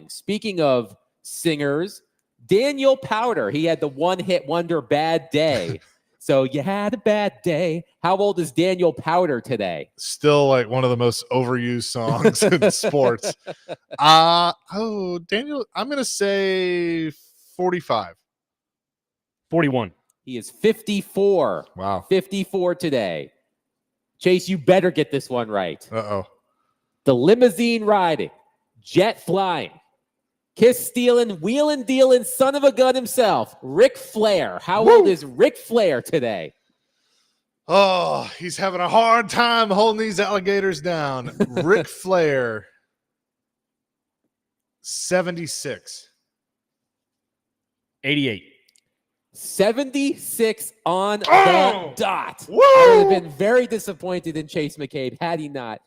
Speaking of singers, Daniel Powder. He had the one-hit wonder Bad Day. So you had a bad day. How old is Daniel Powder today? Still like one of the most overused songs in sports. Daniel, I'm going to say 45. 41. He is 54. Wow. 54 today. Chase, you better get this one right. Uh-oh. The limousine riding, jet flying, kiss stealing, wheeling dealing, son of a gun himself, Ric Flair. How old is Ric Flair today? Oh, he's having a hard time holding these alligators down. Ric Flair, 76. 88. 76 on the dot. Woo! I would have been very disappointed in Chase McCabe had he not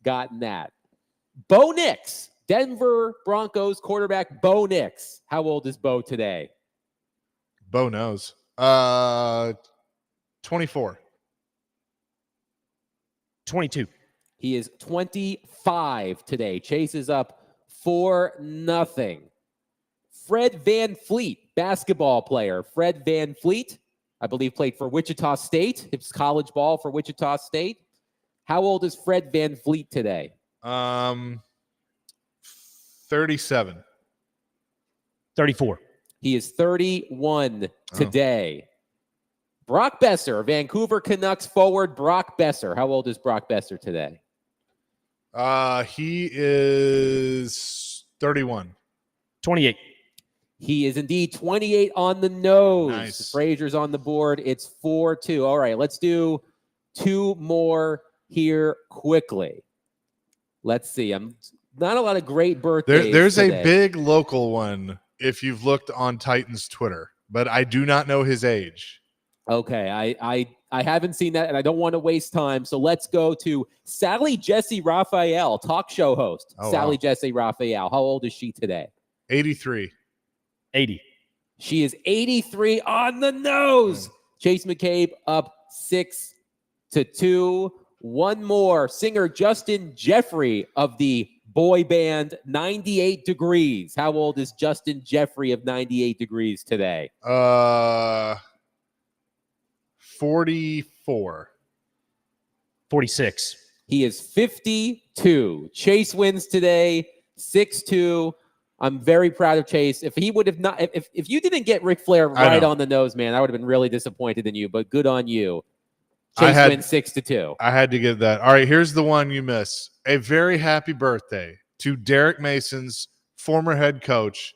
gotten that. Bo Nix, Denver Broncos quarterback Bo Nix. How old is Bo today? Bo knows. 24. 22. He is 25 today. Chase is up 4-0. Fred Van Fleet, basketball player. Fred Van Fleet, I believe, played for Wichita State. It's college ball for Wichita State. How old is Fred Van Fleet today? 37. 34. He is 31 today. Brock Besser, Vancouver Canucks forward. Brock Besser. How old is Brock Besser today? He is 31. 28. He is indeed 28 on the nose. Nice. Frazier's on the board. It's 4-2. All right, let's do 2 more here quickly. Let's see. I'm not a lot of great birthdays. There's today. a big local one if you've looked on Titans Twitter, but I do not know his age. Okay, I haven't seen that, and I don't want to waste time. So let's go to Sally Jesse Raphael, talk show host. Oh, Sally wow. Jesse Raphael. How old is she today? 83. 80. She is 83 on the nose. Chase McCabe up 6-2. One more. Singer Justin Jeffrey of the boy band 98 Degrees. How old is Justin Jeffrey of 98 Degrees today? 44. 46. He is 52. Chase wins today, 6-2. I'm very proud of Chase. If he would have not, if you didn't get Ric Flair I right know. on the nose, man, I would have been really disappointed in you. But good on you. I Chase had- wins 6-2. I had to get that. All right, here's the one you miss. A very happy birthday to Derek Mason's former head coach,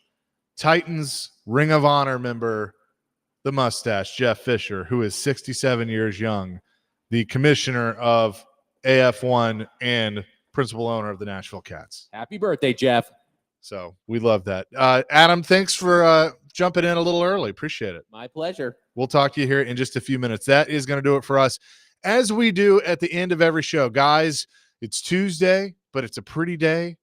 Titans Ring of Honor member, the mustache, Jeff Fisher, who is 67 years young, the commissioner of AF1 and principal owner of the Nashville Cats. Happy birthday, Jeff. So we love that. Adam, thanks for jumping in a little early. Appreciate it. My pleasure. We'll talk to you here in just a few minutes. That is going to do it for us, as we do at the end of every show. Guys, it's Tuesday, but it's a pretty day.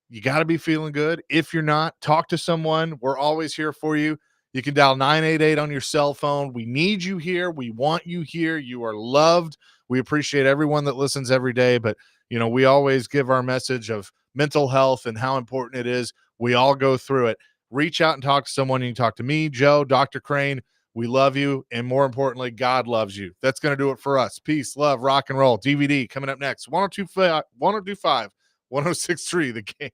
You got to be feeling good. If you're not, talk to someone. We're always here for you. You can dial 988 on your cell phone. We need you here. We want you here. You are loved. We appreciate everyone that listens every day, but we always give our message of mental health and how important it is. We all go through it. Reach out and talk to someone. You can talk to me, Joe, Dr. Crane. We love you. And more importantly, God loves you. That's going to do it for us. Peace, love, rock and roll. DVD coming up next. 102.5, 106.3, The Game.